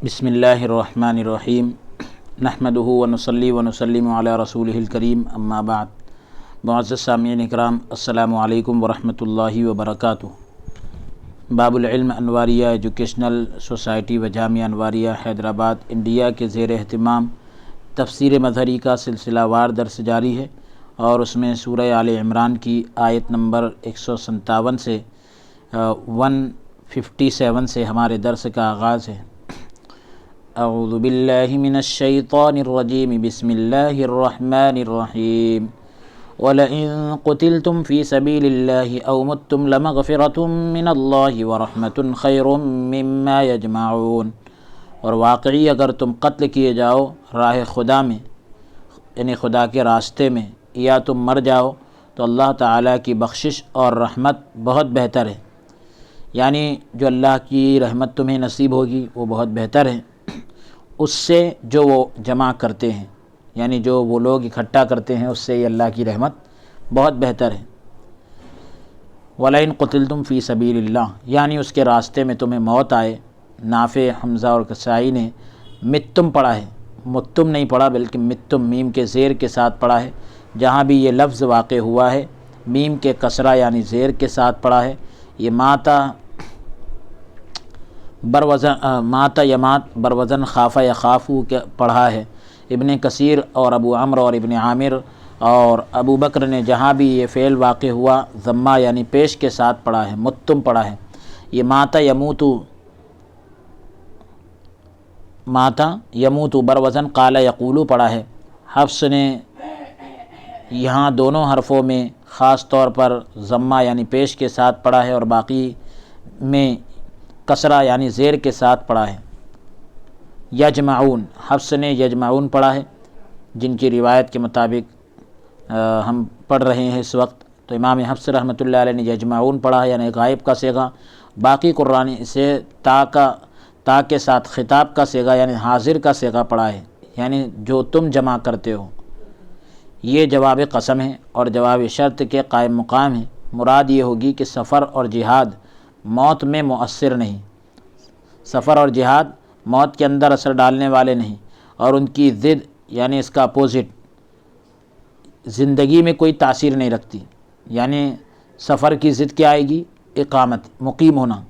بسم اللہ الرحمن الرحیم نحمدہ ونصلی ونسلم علی رسولہ الکریم اما بعد۔ معزز سامعین اکرام، السلام علیکم ورحمۃ اللہ وبرکاتہ۔ باب العلم انواریہ ایجوکیشنل سوسائٹی و جامعہ انواریہ حیدرآباد انڈیا کے زیر اہتمام تفسیر مظہری کا سلسلہ وار درس جاری ہے، اور اس میں سورہ آل عمران کی آیت نمبر 157 سے 157 سے ہمارے درس کا آغاز ہے۔ اعوذ باللہ من الشیطان الرجیم، بسم اللہ الرحمن الرحیم۔ وَلَئِن قُتِلْتُمْ فِي سَبِيلِ اللَّهِ أَوْ مُتْتُمْ لَمَغْفِرَةٌ مِّنَ اللَّهِ وَرَحْمَةٌ خَيْرٌ مِّمَّا يَجْمَعُونَ۔ اور واقعی اگر تم قتل کیے جاؤ راہ خدا میں، یعنی خدا کے راستے میں، یا تم مر جاؤ تو اللہ تعالیٰ کی بخشش اور رحمت بہت بہتر ہے، یعنی جو اللہ کی رحمت تمہیں نصیب ہوگی وہ بہت بہتر ہے اس سے جو وہ جمع کرتے ہیں، یعنی جو وہ لوگ اکٹھا کرتے ہیں اس سے یہ اللہ کی رحمت بہت بہتر ہے۔ وَلَئِن قُتِلْتُمْ فِي سَبِيلِ اللَّهِ، یعنی اس کے راستے میں تمہیں موت آئے۔ نافع، حمزہ اور کسائی نے متم پڑھا ہے، متم نہیں پڑھا بلکہ متم میم کے زیر کے ساتھ پڑھا ہے۔ جہاں بھی یہ لفظ واقع ہوا ہے میم کے کسرہ یعنی زیر کے ساتھ پڑھا ہے۔ یہ ماتا ماتا یمات بروزن خافہ یا خافو کے پڑھا ہے۔ ابن کثیر اور ابو عمرو اور ابن عامر اور ابو بکر نے جہاں بھی یہ فعل واقع ہوا ضمہ یعنی پیش کے ساتھ پڑھا ہے، متم پڑھا ہے۔ یہ ماتا یموتو بروزن قال یقولو پڑھا ہے۔ حفص نے یہاں دونوں حرفوں میں خاص طور پر ضمہ یعنی پیش کے ساتھ پڑھا ہے اور باقی میں کسرہ یعنی زیر کے ساتھ پڑھا ہے۔ یجمعون، حفص نے یجمعون پڑھا ہے، جن کی روایت کے مطابق ہم پڑھ رہے ہیں اس وقت، تو امام حفص رحمۃ اللہ علیہ نے یجمعون پڑھا ہے یعنی غائب کا صیغہ۔ باقی قرآن سے تا کے ساتھ خطاب کا صیغہ یعنی حاضر کا صیغہ پڑھا ہے، یعنی جو تم جمع کرتے ہو۔ یہ جواب قسم ہے اور جواب شرط کے قائم مقام ہے۔ مراد یہ ہوگی کہ سفر اور جہاد موت میں مؤثر نہیں، سفر اور جہاد موت کے اندر اثر ڈالنے والے نہیں، اور ان کی ضد یعنی اس کا اپوزٹ زندگی میں کوئی تاثیر نہیں رکھتی۔ یعنی سفر کی ضد کیا آئے گی؟ اقامت، مقیم ہونا،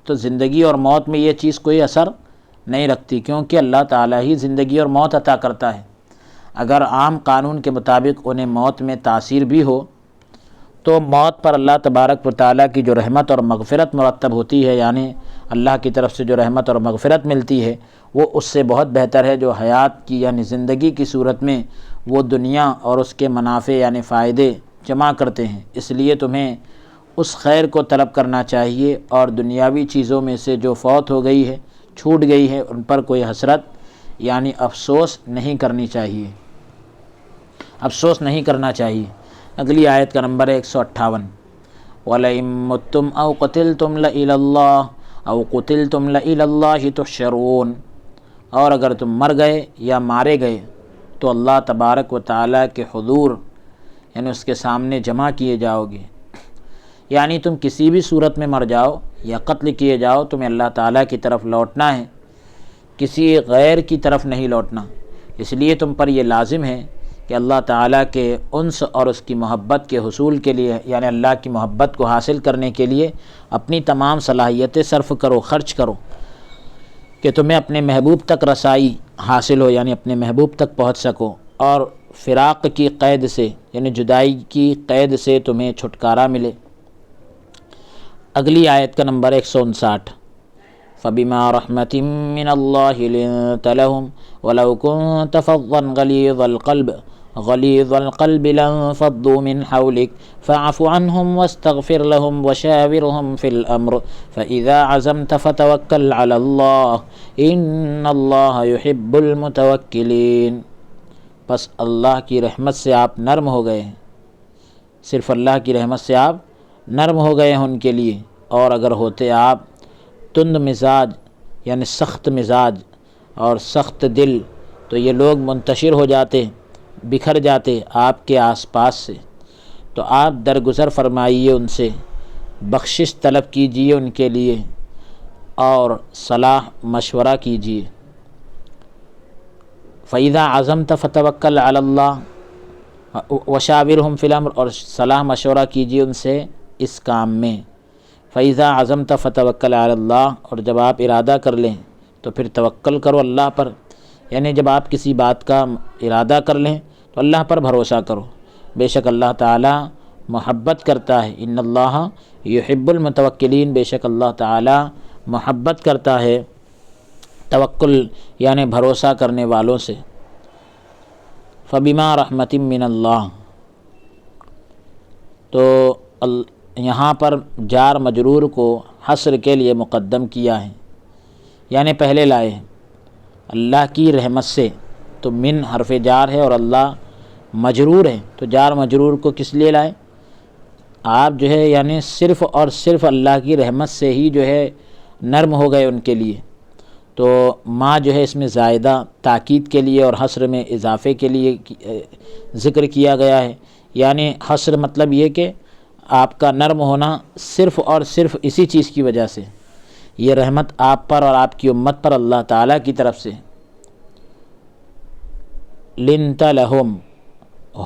تو زندگی اور موت میں یہ چیز کوئی اثر نہیں رکھتی، کیونکہ اللہ تعالیٰ ہی زندگی اور موت عطا کرتا ہے۔ اگر عام قانون کے مطابق انہیں موت میں تاثیر بھی ہو تو موت پر اللہ تبارک و تعالیٰ کی جو رحمت اور مغفرت مرتب ہوتی ہے، یعنی اللہ کی طرف سے جو رحمت اور مغفرت ملتی ہے وہ اس سے بہت بہتر ہے جو حیات کی یعنی زندگی کی صورت میں وہ دنیا اور اس کے منافع یعنی فائدے جمع کرتے ہیں۔ اس لیے تمہیں اس خیر کو طلب کرنا چاہیے اور دنیاوی چیزوں میں سے جو فوت ہو گئی ہے، چھوٹ گئی ہے، ان پر کوئی حسرت یعنی افسوس نہیں کرنی چاہیے، افسوس نہیں کرنا چاہیے۔ اگلی آیت کا نمبر ہے 158۔ وَلَئِن مُتُّمْ أَوْ قُتِلْتُمْ لَإِلَى اللَّهِ أَوْ قُتِلْتُمْ لَإِلَى اللَّهِ تُحْشَرُونَ۔ اور اگر تم مر گئے یا مارے گئے تو اللہ تبارک و تعالیٰ کے حضور یعنی اس کے سامنے جمع کیے جاؤ گے۔ یعنی تم کسی بھی صورت میں مر جاؤ یا قتل کیے جاؤ تمہیں اللہ تعالیٰ کی طرف لوٹنا ہے، کسی غیر کی طرف نہیں لوٹنا۔ اس لیے تم پر یہ لازم ہے کہ اللہ تعالیٰ کے انس اور اس کی محبت کے حصول کے لیے یعنی اللہ کی محبت کو حاصل کرنے کے لیے اپنی تمام صلاحیتیں صرف کرو، خرچ کرو کہ تمہیں اپنے محبوب تک رسائی حاصل ہو، یعنی اپنے محبوب تک پہنچ سکو، اور فراق کی قید سے یعنی جدائی کی قید سے تمہیں چھٹکارا ملے۔ اگلی آیت کا نمبر 159۔ فَبِمَا رَحْمَةٍ مِّنَ اللَّهِ لِنتَ لَهُمْ وَلَوْ كُنتَ فَظًّا غَلِيظَ الْقَلْبِ لَانفَضُّوا مِنْ حَوْلِكَ فَاعْفُ عَنْهُمْ وَاسْتَغْفِرْ لَهُمْ وَشَاوِرْهُمْ فِي الْأَمْرِ فَإِذَا عَزَمْتَ فَتَوَكَّلْ عَلَى اللَّهِ إِنَّ اللَّهَ يُحِبُّ الْمُتَوَكِّلِينَ۔ پس اللہ کی رحمت سے آپ نرم ہو گئے ہیں، صرف اللہ کی رحمت سے آپ نرم ہو گئے ہیں ان کے لیے، اور اگر ہوتے آپ تند مزاج یعنی سخت مزاج اور سخت دل تو یہ لوگ منتشر ہو جاتے، بکھر جاتے آپ کے آس پاس سے۔ تو آپ درگزر فرمائیے ان سے، بخشش طلب کیجیے ان کے لیے، اور صلاح مشورہ کیجیے۔ فَإِذَا عَزَمْتَ فَتَوَكَّلْ عَلَى اللَّهِ وَشَاوِرْهُمْ فِي الْأَمْرِ، اور صلاح مشورہ کیجیے ان سے اس کام میں۔ فَإِذَا عَزَمْتَ فَتَوَكَّلْ عَلَى اللَّهِ، اور جب آپ ارادہ کر لیں تو پھر توکل کرو اللہ پر، یعنی جب آپ کسی بات کا ارادہ کر لیں تو اللہ پر بھروسہ کرو، بے شک اللہ تعالی محبت کرتا ہے۔ ان اللہ یحب المتوکلین، بے شک اللہ تعالی محبت کرتا ہے توکل یعنی بھروسہ کرنے والوں سے۔ فبما رحمت من اللہ، تو یہاں پر جار مجرور کو حصر کے لیے مقدم کیا ہے، یعنی پہلے لائے ہیں اللہ کی رحمت سے، تو من حرف جار ہے اور اللہ مجرور ہے، تو جار مجرور کو کس لیے لائے؟ آپ جو ہے یعنی صرف اور صرف اللہ کی رحمت سے ہی جو ہے نرم ہو گئے ان کے لیے، تو ما جو ہے اس میں زائدہ تاکید کے لیے اور حصر میں اضافے کے لیے ذکر کیا گیا ہے، یعنی حصر مطلب یہ کہ آپ کا نرم ہونا صرف اور صرف اسی چیز کی وجہ سے، یہ رحمت آپ پر اور آپ کی امت پر اللہ تعالیٰ کی طرف سے۔ لنت لہم،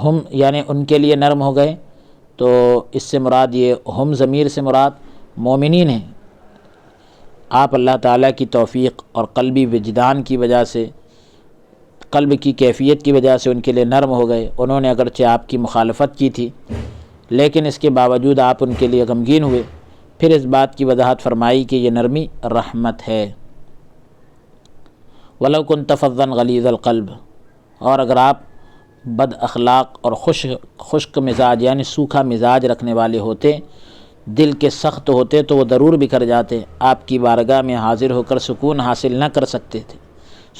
ہم یعنی ان کے لیے نرم ہو گئے، تو اس سے مراد یہ ہم ضمیر سے مراد مومنین ہیں۔ آپ اللہ تعالیٰ کی توفیق اور قلبی وجدان کی وجہ سے، قلب کی کیفیت کی وجہ سے ان کے لیے نرم ہو گئے۔ انہوں نے اگرچہ آپ کی مخالفت کی تھی لیکن اس کے باوجود آپ ان کے لیے غمگین ہوئے، پھر اس بات کی وضاحت فرمائی کہ یہ نرمی رحمت ہے۔ وَلَوْ كُنْتَ فَظًّا غَلِيظَ الْقَلْبِ، اور اگر آپ بد اخلاق اور خشک مزاج یعنی سوکھا مزاج رکھنے والے ہوتے، دل کے سخت ہوتے، تو وہ ضرور بکھر جاتے، آپ کی بارگاہ میں حاضر ہو کر سکون حاصل نہ کر سکتے تھے،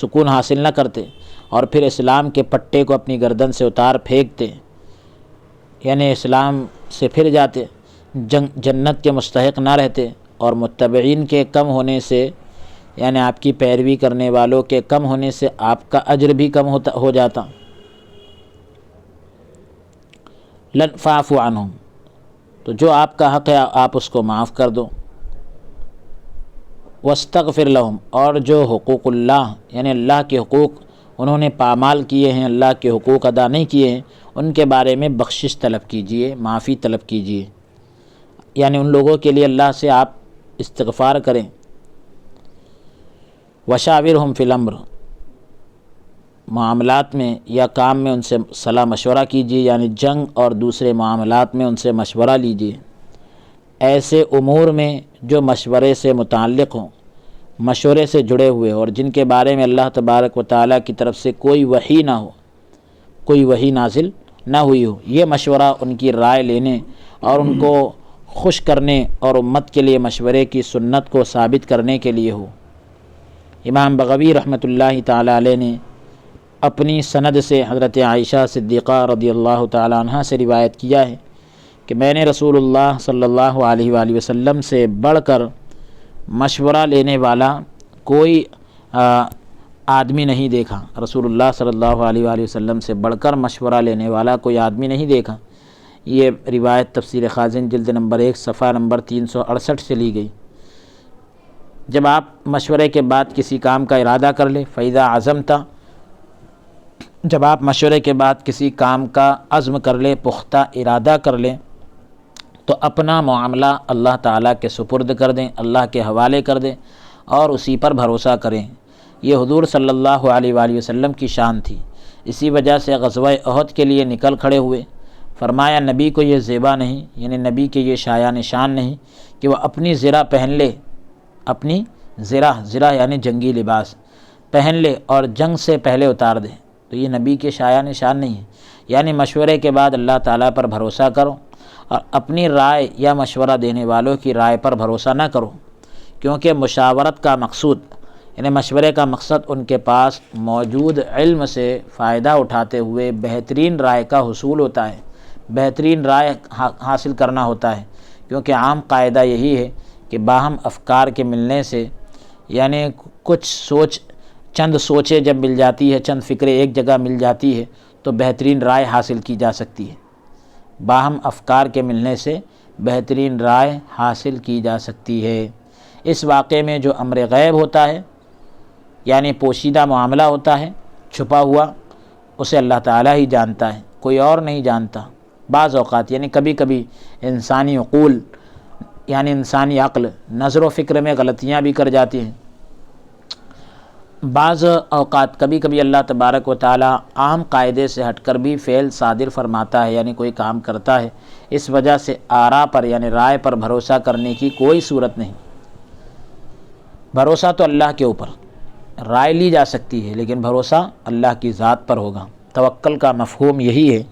سکون حاصل نہ کرتے، اور پھر اسلام کے پٹے کو اپنی گردن سے اتار پھینکتے، یعنی اسلام سے پھر جاتے، جنت کے مستحق نہ رہتے، اور متبعین کے کم ہونے سے یعنی آپ کی پیروی کرنے والوں کے کم ہونے سے آپ کا اجر بھی کم ہو جاتا۔ فاعف عنہم، تو جو آپ کا حق ہے آپ اس کو معاف کر دو۔ واستغفر لہم، اور جو حقوق اللہ یعنی اللہ کے حقوق انہوں نے پامال کیے ہیں، اللہ کے حقوق ادا نہیں کیے ہیں، ان کے بارے میں بخشش طلب کیجیے، معافی طلب کیجیے، یعنی ان لوگوں کے لیے اللہ سے آپ استغفار کریں۔ وشاورہم فی الامر، معاملات میں یا کام میں ان سے صلاح مشورہ کیجیے، یعنی جنگ اور دوسرے معاملات میں ان سے مشورہ لیجیے، ایسے امور میں جو مشورے سے متعلق ہوں، مشورے سے جڑے ہوئے اور جن کے بارے میں اللہ تبارک و تعالیٰ کی طرف سے کوئی وحی نہ ہو، کوئی وحی نازل نہ ہوئی ہو، یہ مشورہ ان کی رائے لینے اور ان کو خوش کرنے اور امت کے لیے مشورے کی سنت کو ثابت کرنے کے لیے ہو۔ امام بغوی رحمۃ اللہ تعالی علیہ نے اپنی سند سے حضرت عائشہ صدیقہ رضی اللہ تعالی عنہ سے روایت کیا ہے کہ میں نے رسول اللہ صلی اللہ علیہ وآلہ وسلم سے بڑھ کر مشورہ لینے والا کوئی آدمی نہیں دیکھا، رسول اللہ صلی اللہ علیہ وآلہ وسلم سے بڑھ کر مشورہ لینے والا کوئی آدمی نہیں دیکھا۔ یہ روایت تفسیر خازن جلد نمبر 1 صفحہ نمبر 368 سے لی گئی۔ جب آپ مشورے کے بعد کسی کام کا ارادہ کر لیں، فَإِذَا عَزَمْتَ، جب آپ مشورے کے بعد کسی کام کا عزم کر لیں، پختہ ارادہ کر لیں، تو اپنا معاملہ اللہ تعالیٰ کے سپرد کر دیں، اللہ کے حوالے کر دیں اور اسی پر بھروسہ کریں۔ یہ حضور صلی اللہ علیہ وآلہ وسلم کی شان تھی، اسی وجہ سے غزوہ احد کے لیے نکل کھڑے ہوئے۔ فرمایا نبی کو یہ زیبا نہیں، یعنی نبی کے یہ شایان شان نہیں کہ وہ اپنی زرہ پہن لے، اپنی زرہ یعنی جنگی لباس پہن لے اور جنگ سے پہلے اتار دے، تو یہ نبی کے شایان شان نہیں ہے۔ یعنی مشورے کے بعد اللہ تعالیٰ پر بھروسہ کرو اور اپنی رائے یا مشورہ دینے والوں کی رائے پر بھروسہ نہ کرو، کیونکہ مشاورت کا مقصود یعنی مشورے کا مقصد ان کے پاس موجود علم سے فائدہ اٹھاتے ہوئے بہترین رائے کا حصول ہوتا ہے، بہترین رائے حاصل کرنا ہوتا ہے، کیونکہ عام قاعدہ یہی ہے کہ باہم افکار کے ملنے سے یعنی چند سوچیں جب مل جاتی ہے، چند فکریں ایک جگہ مل جاتی ہے تو بہترین رائے حاصل کی جا سکتی ہے، باہم افکار کے ملنے سے بہترین رائے حاصل کی جا سکتی ہے۔ اس واقعے میں جو امر غیب ہوتا ہے یعنی پوشیدہ معاملہ ہوتا ہے چھپا ہوا، اسے اللہ تعالیٰ ہی جانتا ہے، کوئی اور نہیں جانتا۔ بعض اوقات یعنی کبھی کبھی انسانی عقول یعنی انسانی عقل نظر و فکر میں غلطیاں بھی کر جاتی ہیں۔ بعض اوقات کبھی کبھی اللہ تبارک و تعالیٰ عام قاعدے سے ہٹ کر بھی فعل صادر فرماتا ہے یعنی کوئی کام کرتا ہے، اس وجہ سے آراء پر یعنی رائے پر بھروسہ کرنے کی کوئی صورت نہیں۔ بھروسہ تو اللہ کے اوپر، رائے لی جا سکتی ہے لیکن بھروسہ اللہ کی ذات پر ہوگا۔ توکل کا مفہوم یہی ہے،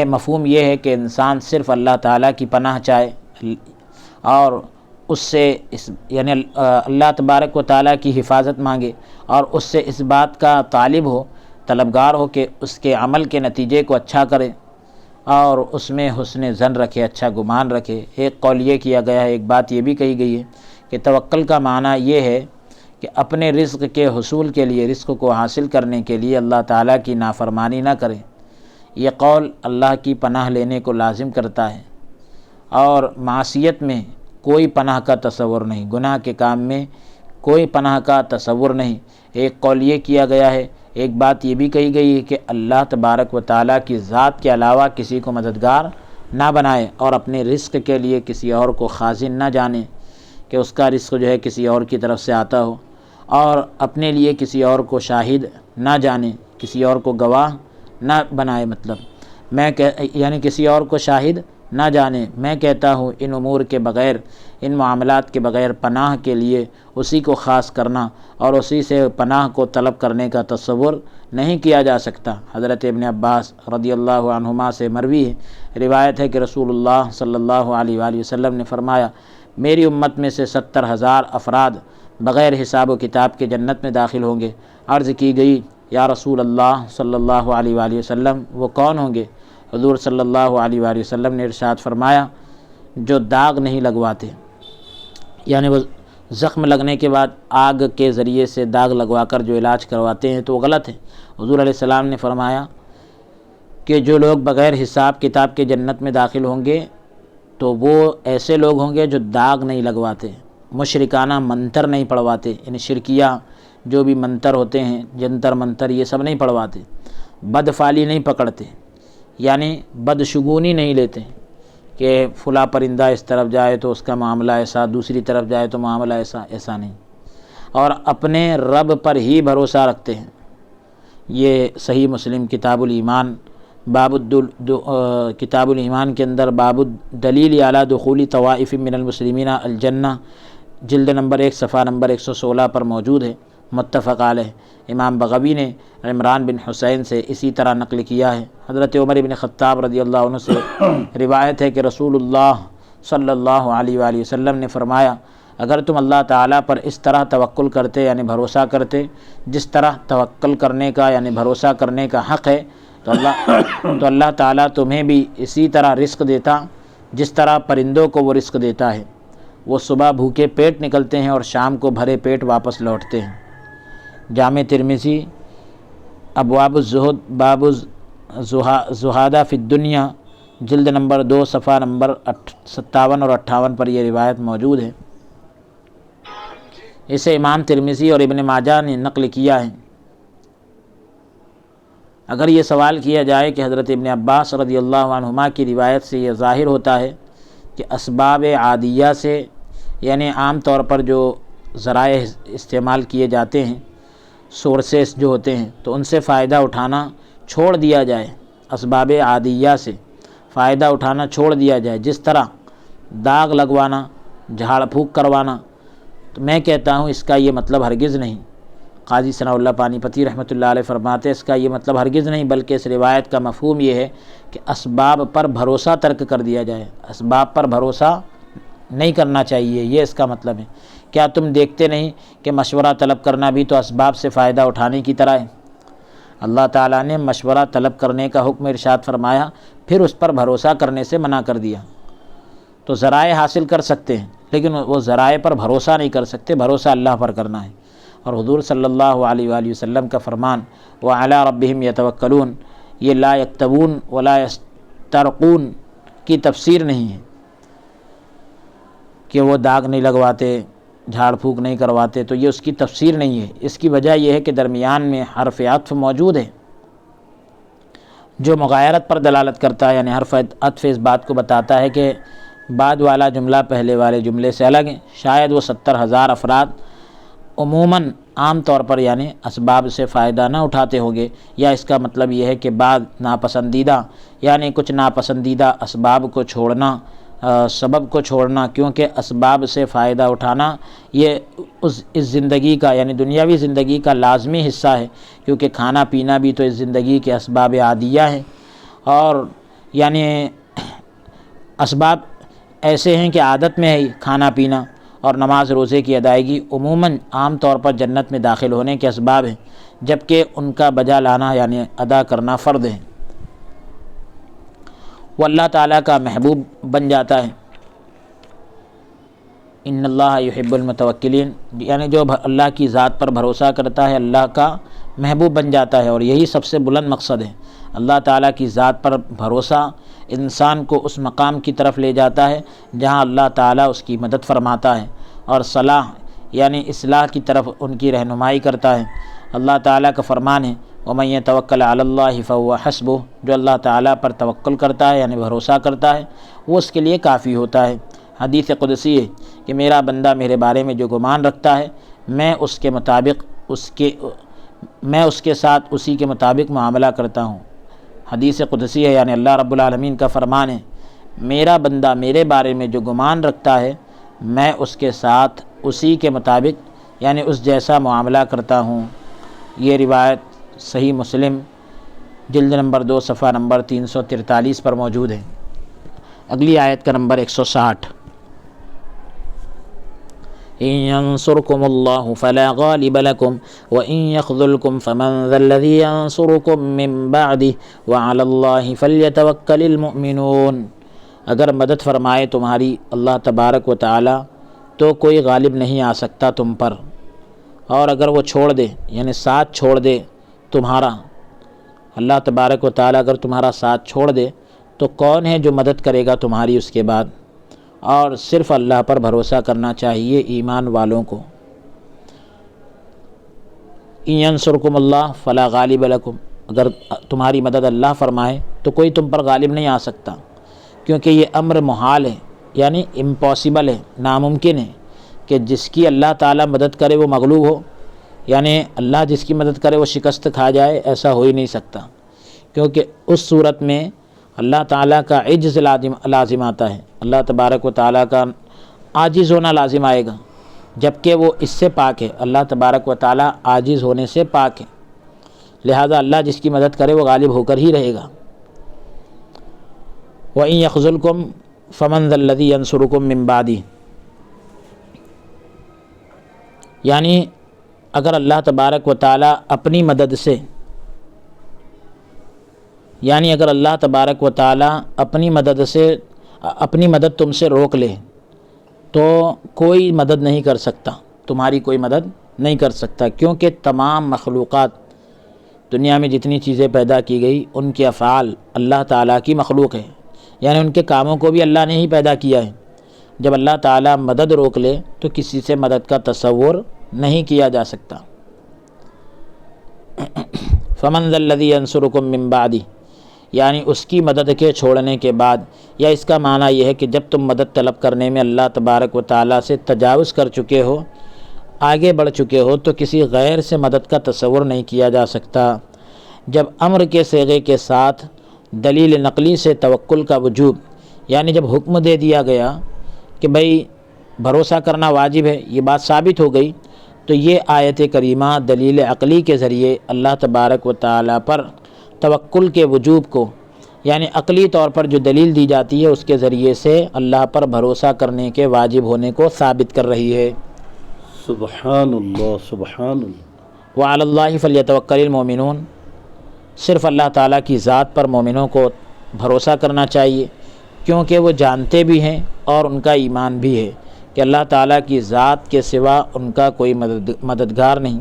مفہوم یہ ہے کہ انسان صرف اللہ تعالیٰ کی پناہ چاہے اور اس سے یعنی اللہ تبارک و تعالیٰ کی حفاظت مانگے اور اس سے اس بات کا طالب ہو، طلبگار ہو کہ اس کے عمل کے نتیجے کو اچھا کرے اور اس میں حسن ظن رکھے، اچھا گمان رکھے۔ ایک قول یہ کیا گیا ہے، ایک بات یہ بھی کہی گئی ہے کہ توکل کا معنی یہ ہے کہ اپنے رزق کے حصول کے لیے، رزق کو حاصل کرنے کے لیے اللہ تعالیٰ کی نافرمانی نہ کرے۔ یہ قول اللہ کی پناہ لینے کو لازم کرتا ہے، اور معصیت میں کوئی پناہ کا تصور نہیں، گناہ کے کام میں کوئی پناہ کا تصور نہیں۔ ایک قول یہ کیا گیا ہے، ایک بات یہ بھی کہی گئی ہے کہ اللہ تبارک و تعالیٰ کی ذات کے علاوہ کسی کو مددگار نہ بنائے اور اپنے رزق کے لیے کسی اور کو خازن نہ جانے کہ اس کا رزق جو ہے کسی اور کی طرف سے آتا ہو، اور اپنے لیے کسی اور کو شاہد نہ جانے، کسی اور کو گواہ نہ بنائے۔ مطلب یعنی کسی اور کو شاہد نہ جانے۔ میں کہتا ہوں ان امور کے بغیر، ان معاملات کے بغیر پناہ کے لیے اسی کو خاص کرنا اور اسی سے پناہ کو طلب کرنے کا تصور نہیں کیا جا سکتا۔ حضرت ابن عباس رضی اللہ عنہما سے مروی ہے، روایت ہے کہ رسول اللہ صلی اللہ علیہ وآلہ وسلم نے فرمایا، میری امت میں سے 70,000 افراد بغیر حساب و کتاب کے جنت میں داخل ہوں گے۔ عرض کی گئی، یا رسول اللہ صلی اللہ علیہ وآلہ وسلم وہ کون ہوں گے؟ حضور صلی اللہ علیہ وآلہ وسلم نے ارشاد فرمایا، جو داغ نہیں لگواتے، یعنی وہ زخم لگنے کے بعد آگ کے ذریعے سے داغ لگوا کر جو علاج کرواتے ہیں تو وہ غلط ہے۔ حضور علیہ السلام نے فرمایا کہ جو لوگ بغیر حساب کتاب کے جنت میں داخل ہوں گے تو وہ ایسے لوگ ہوں گے جو داغ نہیں لگواتے، مشرکانہ منتر نہیں پڑھواتے، یعنی شرکیہ جو بھی منتر ہوتے ہیں، جنتر منتر، یہ سب نہیں پڑھواتے، بدفعلی نہیں پکڑتے، یعنی بدشگونی نہیں لیتے کہ فلاں پرندہ اس طرف جائے تو اس کا معاملہ ایسا، دوسری طرف جائے تو معاملہ ایسا نہیں، اور اپنے رب پر ہی بھروسہ رکھتے ہیں۔ یہ صحیح مسلم کتاب الایمان کتاب الایمان کے اندر باب الدلیل علی دخول طوائف من المسلمین الجنہ، جلد نمبر 1 صفحہ نمبر 116 پر موجود ہے، متفق علیہ۔ امام بغوی نے عمران بن حسین سے اسی طرح نقل کیا ہے۔ حضرت عمر بن خطاب رضی اللہ عنہ سے روایت ہے کہ رسول اللہ صلی اللہ علیہ وآلہ وسلم نے فرمایا، اگر تم اللہ تعالیٰ پر اس طرح توکل کرتے یعنی بھروسہ کرتے جس طرح توکل کرنے کا یعنی بھروسہ کرنے کا حق ہے تو اللہ تعالیٰ تمہیں بھی اسی طرح رزق دیتا جس طرح پرندوں کو وہ رزق دیتا ہے۔ وہ صبح بھوکے پیٹ نکلتے ہیں اور شام کو بھرے پیٹ واپس لوٹتے ہیں۔ جامع ترمذی ابواب الزہد باب زہادہ فی الدنیا، جلد نمبر 2 صفحہ نمبر 57 اور 58 پر یہ روایت موجود ہے۔ اسے امام ترمذی اور ابن ماجہ نے نقل کیا ہے۔ اگر یہ سوال کیا جائے کہ حضرت ابن عباس رضی اللہ عنہما کی روایت سے یہ ظاہر ہوتا ہے کہ اسباب عادیہ سے یعنی عام طور پر جو ذرائع استعمال کیے جاتے ہیں، سورسز جو ہوتے ہیں، تو ان سے فائدہ اٹھانا چھوڑ دیا جائے، اسباب عادیہ سے فائدہ اٹھانا چھوڑ دیا جائے، جس طرح داغ لگوانا، جھاڑ پھونک کروانا، تو میں کہتا ہوں اس کا یہ مطلب ہرگز نہیں۔ قاضی ثناء اللہ پانی پتی رحمۃ اللہ علیہ فرماتے ہیں اس کا یہ مطلب ہرگز نہیں، بلکہ اس روایت کا مفہوم یہ ہے کہ اسباب پر بھروسہ ترک کر دیا جائے، اسباب پر بھروسہ نہیں کرنا چاہیے، یہ اس کا مطلب ہے۔ کیا تم دیکھتے نہیں کہ مشورہ طلب کرنا بھی تو اسباب سے فائدہ اٹھانے کی طرح ہے؟ اللہ تعالیٰ نے مشورہ طلب کرنے کا حکم ارشاد فرمایا، پھر اس پر بھروسہ کرنے سے منع کر دیا۔ تو ذرائع حاصل کر سکتے ہیں لیکن وہ ذرائع پر بھروسہ نہیں کر سکتے، بھروسہ اللہ پر کرنا ہے۔ اور حضور صلی اللہ علیہ وآلہ وسلم کا فرمان وَعَلَىٰ رَبِّهِمْ يَتَوَكَّلُونَ، یہ لا یکتبون ولا یسترقون کی تفسیر نہیں ہے۔ کہ وہ داغ نہیں لگواتے، جھاڑ پھونک نہیں کرواتے، تو یہ اس کی تفسیر نہیں ہے۔ اس کی وجہ یہ ہے کہ درمیان میں حرف عطف موجود ہے جو مغایرت پر دلالت کرتا ہے، یعنی حرف عطف اس بات کو بتاتا ہے کہ بعد والا جملہ پہلے والے جملے سے الگ ہے۔ شاید وہ 70,000 افراد عموماً عام طور پر یعنی اسباب سے فائدہ نہ اٹھاتے ہوگے، یا اس کا مطلب یہ ہے کہ بعض ناپسندیدہ یعنی کچھ ناپسندیدہ اسباب کو چھوڑنا، سبب کو چھوڑنا، کیونکہ اسباب سے فائدہ اٹھانا یہ اس زندگی کا یعنی دنیاوی زندگی کا لازمی حصہ ہے، کیونکہ کھانا پینا بھی تو اس زندگی کے اسباب عادیہ ہیں، اور یعنی اسباب ایسے ہیں کہ عادت میں ہے کھانا پینا، اور نماز روزے کی ادائیگی عموماً عام طور پر جنت میں داخل ہونے کے اسباب ہیں، جبکہ ان کا بجا لانا یعنی ادا کرنا فرض ہے۔ وہ اللہ تعالیٰ کا محبوب بن جاتا ہے۔ ان اللہ یحب المتوکلین، یعنی جو اللہ کی ذات پر بھروسہ کرتا ہے اللہ کا محبوب بن جاتا ہے، اور یہی سب سے بلند مقصد ہے۔ اللہ تعالیٰ کی ذات پر بھروسہ انسان کو اس مقام کی طرف لے جاتا ہے جہاں اللہ تعالیٰ اس کی مدد فرماتا ہے، اور صلاح یعنی اصلاح کی طرف ان کی رہنمائی کرتا ہے۔ اللہ تعالیٰ کا فرمان ہے وَمَن يَتَوَكَّلْ عَلَى اللَّهِ فَهُوَ حَسْبُهُ، جو اللہ تعالیٰ پر توکل کرتا ہے یعنی بھروسہ کرتا ہے وہ اس کے لیے کافی ہوتا ہے۔ حدیث قدسی ہے کہ میرا بندہ میرے بارے میں جو گمان رکھتا ہے میں اس کے مطابق میں اس کے ساتھ اسی کے مطابق معاملہ کرتا ہوں۔ حدیث قدسی ہے یعنی اللہ رب العالمین کا فرمان ہے میرا بندہ میرے بارے میں جو گمان رکھتا ہے میں اس کے ساتھ اسی کے مطابق یعنی اس جیسا معاملہ کرتا ہوں۔ یہ روایت صحیح مسلم جلد نمبر 2 صفحہ نمبر 343 پر موجود ہے۔ اگلی آیت کا نمبر 160۔ إن ينصركم الله فلا غالب لكم وإن يخذلكم فمن ذا الذي ينصركم من بعده وعلى الله فليتوكل المؤمنون، اگر مدد فرمائے تمہاری اللہ تبارک و تعالی تو کوئی غالب نہیں آ سکتا تم پر، اور اگر وہ چھوڑ دے یعنی ساتھ چھوڑ دے تمہارا، اللہ تبارک و تعالی اگر تمہارا ساتھ چھوڑ دے تو کون ہے جو مدد کرے گا تمہاری اس کے بعد؟ اور صرف اللہ پر بھروسہ کرنا چاہیے ایمان والوں کو۔ ان ینصرکم اللہ فلا غالب لکم، اگر تمہاری مدد اللہ فرمائے تو کوئی تم پر غالب نہیں آ سکتا، کیونکہ یہ امر محال ہے یعنی امپاسبل ہے، ناممکن ہے کہ جس کی اللہ تعالیٰ مدد کرے وہ مغلوب ہو، یعنی اللہ جس کی مدد کرے وہ شکست کھا جائے، ایسا ہو ہی نہیں سکتا، کیونکہ اس صورت میں اللہ تعالیٰ کا عجز لازم آتا ہے، اللہ تبارک و تعالیٰ کا عاجز ہونا لازم آئے گا، جبکہ وہ اس سے پاک ہے، اللہ تبارک و تعالیٰ عاجز ہونے سے پاک ہے، لہذا اللہ جس کی مدد کرے وہ غالب ہو کر ہی رہے گا۔ وَإِن يَخْذُلْكُمْ فَمَنْ ذَا الَّذِي يَنْصُرُكُمْ مِنْ بَعْدِهِ، یعنی اگر اللہ تبارک و تعالیٰ اپنی مدد سے یعنی اگر اللہ تبارک و تعالیٰ اپنی مدد تم سے روک لے تو کوئی مدد نہیں کر سکتا، تمہاری کوئی مدد نہیں کر سکتا، کیونکہ تمام مخلوقات دنیا میں جتنی چیزیں پیدا کی گئی ان کے افعال اللہ تعالیٰ کی مخلوق ہے، یعنی ان کے کاموں کو بھی اللہ نے ہی پیدا کیا ہے۔ جب اللہ تعالیٰ مدد روک لے تو کسی سے مدد کا تصور نہیں کیا جا سکتا۔ فَمَنْ ذَا الَّذِي يَنْصُرُكُم مِّن بَعْدِهِ، یعنی اس کی مدد کے چھوڑنے کے بعد، یا اس کا معنی یہ ہے کہ جب تم مدد طلب کرنے میں اللہ تبارک و تعالیٰ سے تجاوز کر چکے ہو، آگے بڑھ چکے ہو، تو کسی غیر سے مدد کا تصور نہیں کیا جا سکتا۔ جب امر کے صیغے کے ساتھ دلیل نقلی سے توکل کا وجوب، یعنی جب حکم دے دیا گیا کہ بھئی بھروسہ کرنا واجب ہے، یہ بات ثابت ہو گئی، تو یہ آیت کریمہ دلیل عقلی کے ذریعے اللہ تبارک و تعالیٰ پر توکل کے وجوب کو، یعنی عقلی طور پر جو دلیل دی جاتی ہے اس کے ذریعے سے اللہ پر بھروسہ کرنے کے واجب ہونے کو ثابت کر رہی ہے۔ سبحان اللہ، سبحان اللہ۔ وعلی اللہ فلیتوکل المؤمنون، صرف اللہ تعالیٰ کی ذات پر مومنوں کو بھروسہ کرنا چاہیے، کیونکہ وہ جانتے بھی ہیں اور ان کا ایمان بھی ہے کہ اللہ تعالیٰ کی ذات کے سوا ان کا کوئی مددگار نہیں۔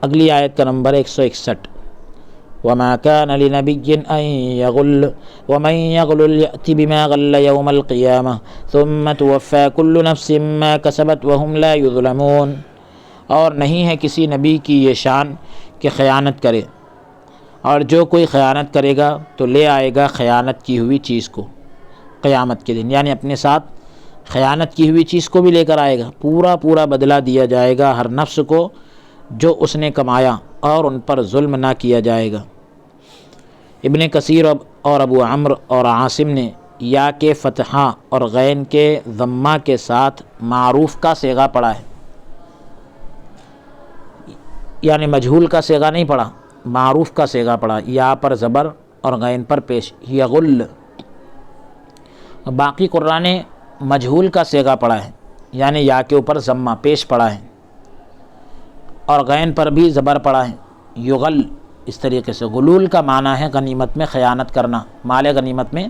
اگلی آیت کا نمبر 161۔ وما كان لنبي أن يغل ومن يغل يأت بما غل يوم القيامة ثم توفى كل نفس ما كسبت وهم لا يظلمون۔ اور نہیں ہے کسی نبی کی یہ شان کہ خیانت کرے، اور جو کوئی خیانت کرے گا تو لے آئے گا خیانت کی ہوئی چیز کو قیامت کے دن، یعنی اپنے ساتھ خیانت کی ہوئی چیز کو بھی لے کر آئے گا۔ پورا بدلہ دیا جائے گا ہر نفس کو جو اس نے کمایا، اور ان پر ظلم نہ کیا جائے گا۔ ابن کثیر اور ابو عمرو اور عاصم نے یا کے فتحہ اور غین کے ضمہ کے ساتھ معروف کا صیغہ پڑھا ہے، یعنی مجہول کا صیغہ نہیں پڑھا، معروف کا صیغہ پڑھا، یا پر زبر اور غین پر پیش، یغل۔ باقی قراء نے مجہول کا صیغہ پڑھا ہے، یعنی یا کے اوپر ضمہ پیش پڑھا ہے، اور غین پر بھی زبر پڑھا ہے، یغل۔ اس طریقے سے غلول کا معنی ہے غنیمت میں خیانت کرنا، مال غنیمت میں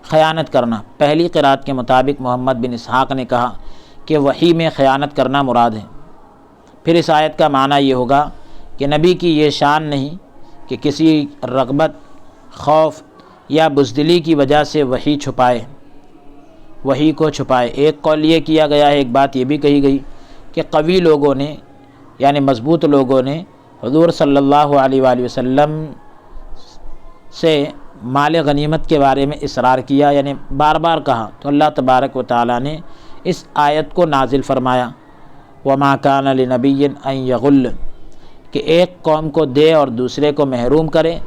خیانت کرنا۔ پہلی قرات کے مطابق محمد بن اسحاق نے کہا کہ وحی میں خیانت کرنا مراد ہے۔ پھر اس آیت کا معنی یہ ہوگا کہ نبی کی یہ شان نہیں کہ کسی رغبت، خوف یا بزدلی کی وجہ سے وحی کو چھپائے۔ ایک قول یہ کیا گیا ہے، ایک بات یہ بھی کہی گئی کہ قوی لوگوں نے، یعنی مضبوط لوگوں نے حضور صلی اللہ علیہ وآلہ وسلم سے مال غنیمت کے بارے میں اصرار کیا، یعنی بار بار کہا، تو اللہ تبارک و تعالیٰ نے اس آیت کو نازل فرمایا، وما کان لنبی ان یغل، کہ ایک قوم کو دے اور دوسرے کو محروم کرے،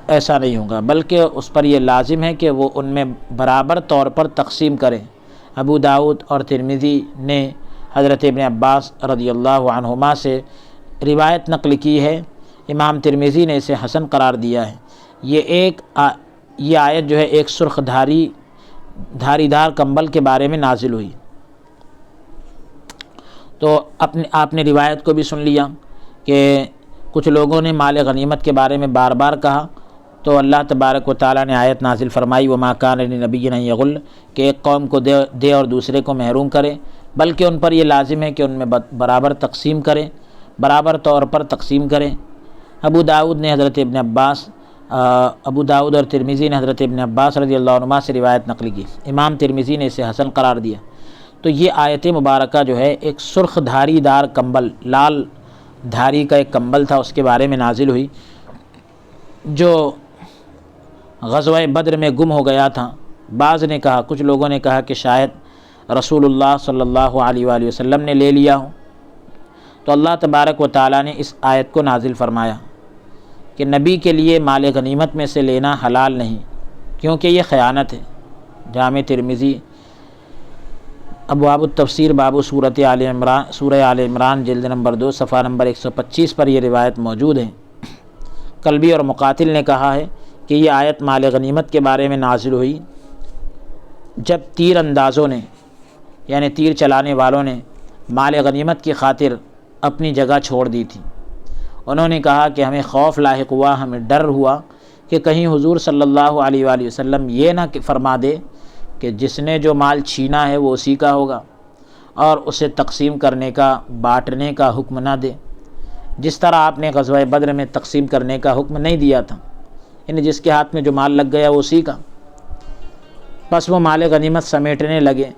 ایسا نہیں ہوگا، بلکہ اس پر یہ لازم ہے کہ وہ ان میں برابر طور پر تقسیم کرے۔ ابو داؤد اور ترمذی نے حضرت ابن عباس رضی اللہ عنہما سے روایت نقل کی ہے، امام ترمذی نے اسے حسن قرار دیا ہے۔ یہ آیت جو ہے ایک سرخ دھاری دار کمبل کے بارے میں نازل ہوئی۔ تو آپ نے روایت کو بھی سن لیا کہ کچھ لوگوں نے مال غنیمت کے بارے میں بار بار کہا، تو اللہ تبارک و تعالیٰ نے آیت نازل فرمائی، وما کان لنبی ان یغل، کہ ایک قوم کو دے اور دوسرے کو محروم کرے، بلکہ ان پر یہ لازم ہے کہ ان میں برابر طور پر تقسیم کریں۔ ابو داؤد اور ترمذی نے حضرت ابن عباس رضی اللہ عنہما سے روایت نقل کی، امام ترمذی نے اسے حسن قرار دیا۔ تو یہ آیت مبارکہ جو ہے ایک سرخ دھاری دار کمبل، لال دھاری کا ایک کمبل تھا، اس کے بارے میں نازل ہوئی، جو غزوہ بدر میں گم ہو گیا تھا۔ کچھ لوگوں نے کہا کہ شاید رسول اللہ صلی اللہ علیہ وآلہ وسلم نے لے لیا ہو، تو اللہ تبارک و تعالیٰ نے اس آیت کو نازل فرمایا کہ نبی کے لیے مال غنیمت میں سے لینا حلال نہیں، کیونکہ یہ خیانت ہے۔ جامع ترمذی ابواب التفسیر باب سورہ آل عمران جلد نمبر 2 صفحہ نمبر 125 پر یہ روایت موجود ہے۔ قلبی اور مقاتل نے کہا ہے کہ یہ آیت مال غنیمت کے بارے میں نازل ہوئی جب تیر اندازوں نے، یعنی تیر چلانے والوں نے مال غنیمت کی خاطر اپنی جگہ چھوڑ دی تھی۔ انہوں نے کہا کہ ہمیں خوف لاحق ہوا، ہمیں ڈر ہوا کہ کہیں حضور صلی اللہ علیہ وآلہ وسلم یہ نہ فرما دے کہ جس نے جو مال چھینا ہے وہ اسی کا ہوگا، اور اسے تقسیم کرنے کا، بانٹنے کا حکم نہ دے، جس طرح آپ نے غزوہ بدر میں تقسیم کرنے کا حکم نہیں دیا تھا، یعنی جس کے ہاتھ میں جو مال لگ گیا وہ اسی کا۔ بس وہ مال غنیمت سمیٹنے لگے۔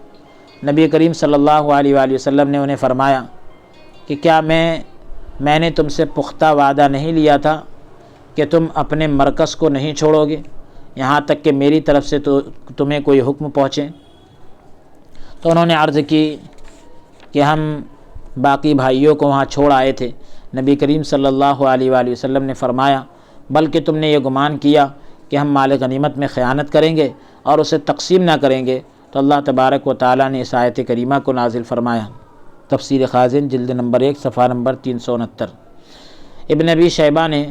نبی کریم صلی اللہ علیہ وآلہ وسلم نے انہیں فرمایا کہ کیا میں نے تم سے پختہ وعدہ نہیں لیا تھا کہ تم اپنے مرکز کو نہیں چھوڑو گے یہاں تک کہ میری طرف سے تو تمہیں کوئی حکم پہنچے؟ تو انہوں نے عرض کی کہ ہم باقی بھائیوں کو وہاں چھوڑ آئے تھے۔ نبی کریم صلی اللہ علیہ وآلہ وسلم نے فرمایا بلکہ تم نے یہ گمان کیا کہ ہم مال غنیمت میں خیانت کریں گے اور اسے تقسیم نہ کریں گے، تو اللہ تبارک و تعالیٰ نے اس آیت کریمہ کو نازل فرمایا۔ تفسیر خازن جلد نمبر 1 صفحہ نمبر 369۔ ابن ابی شیبہ نے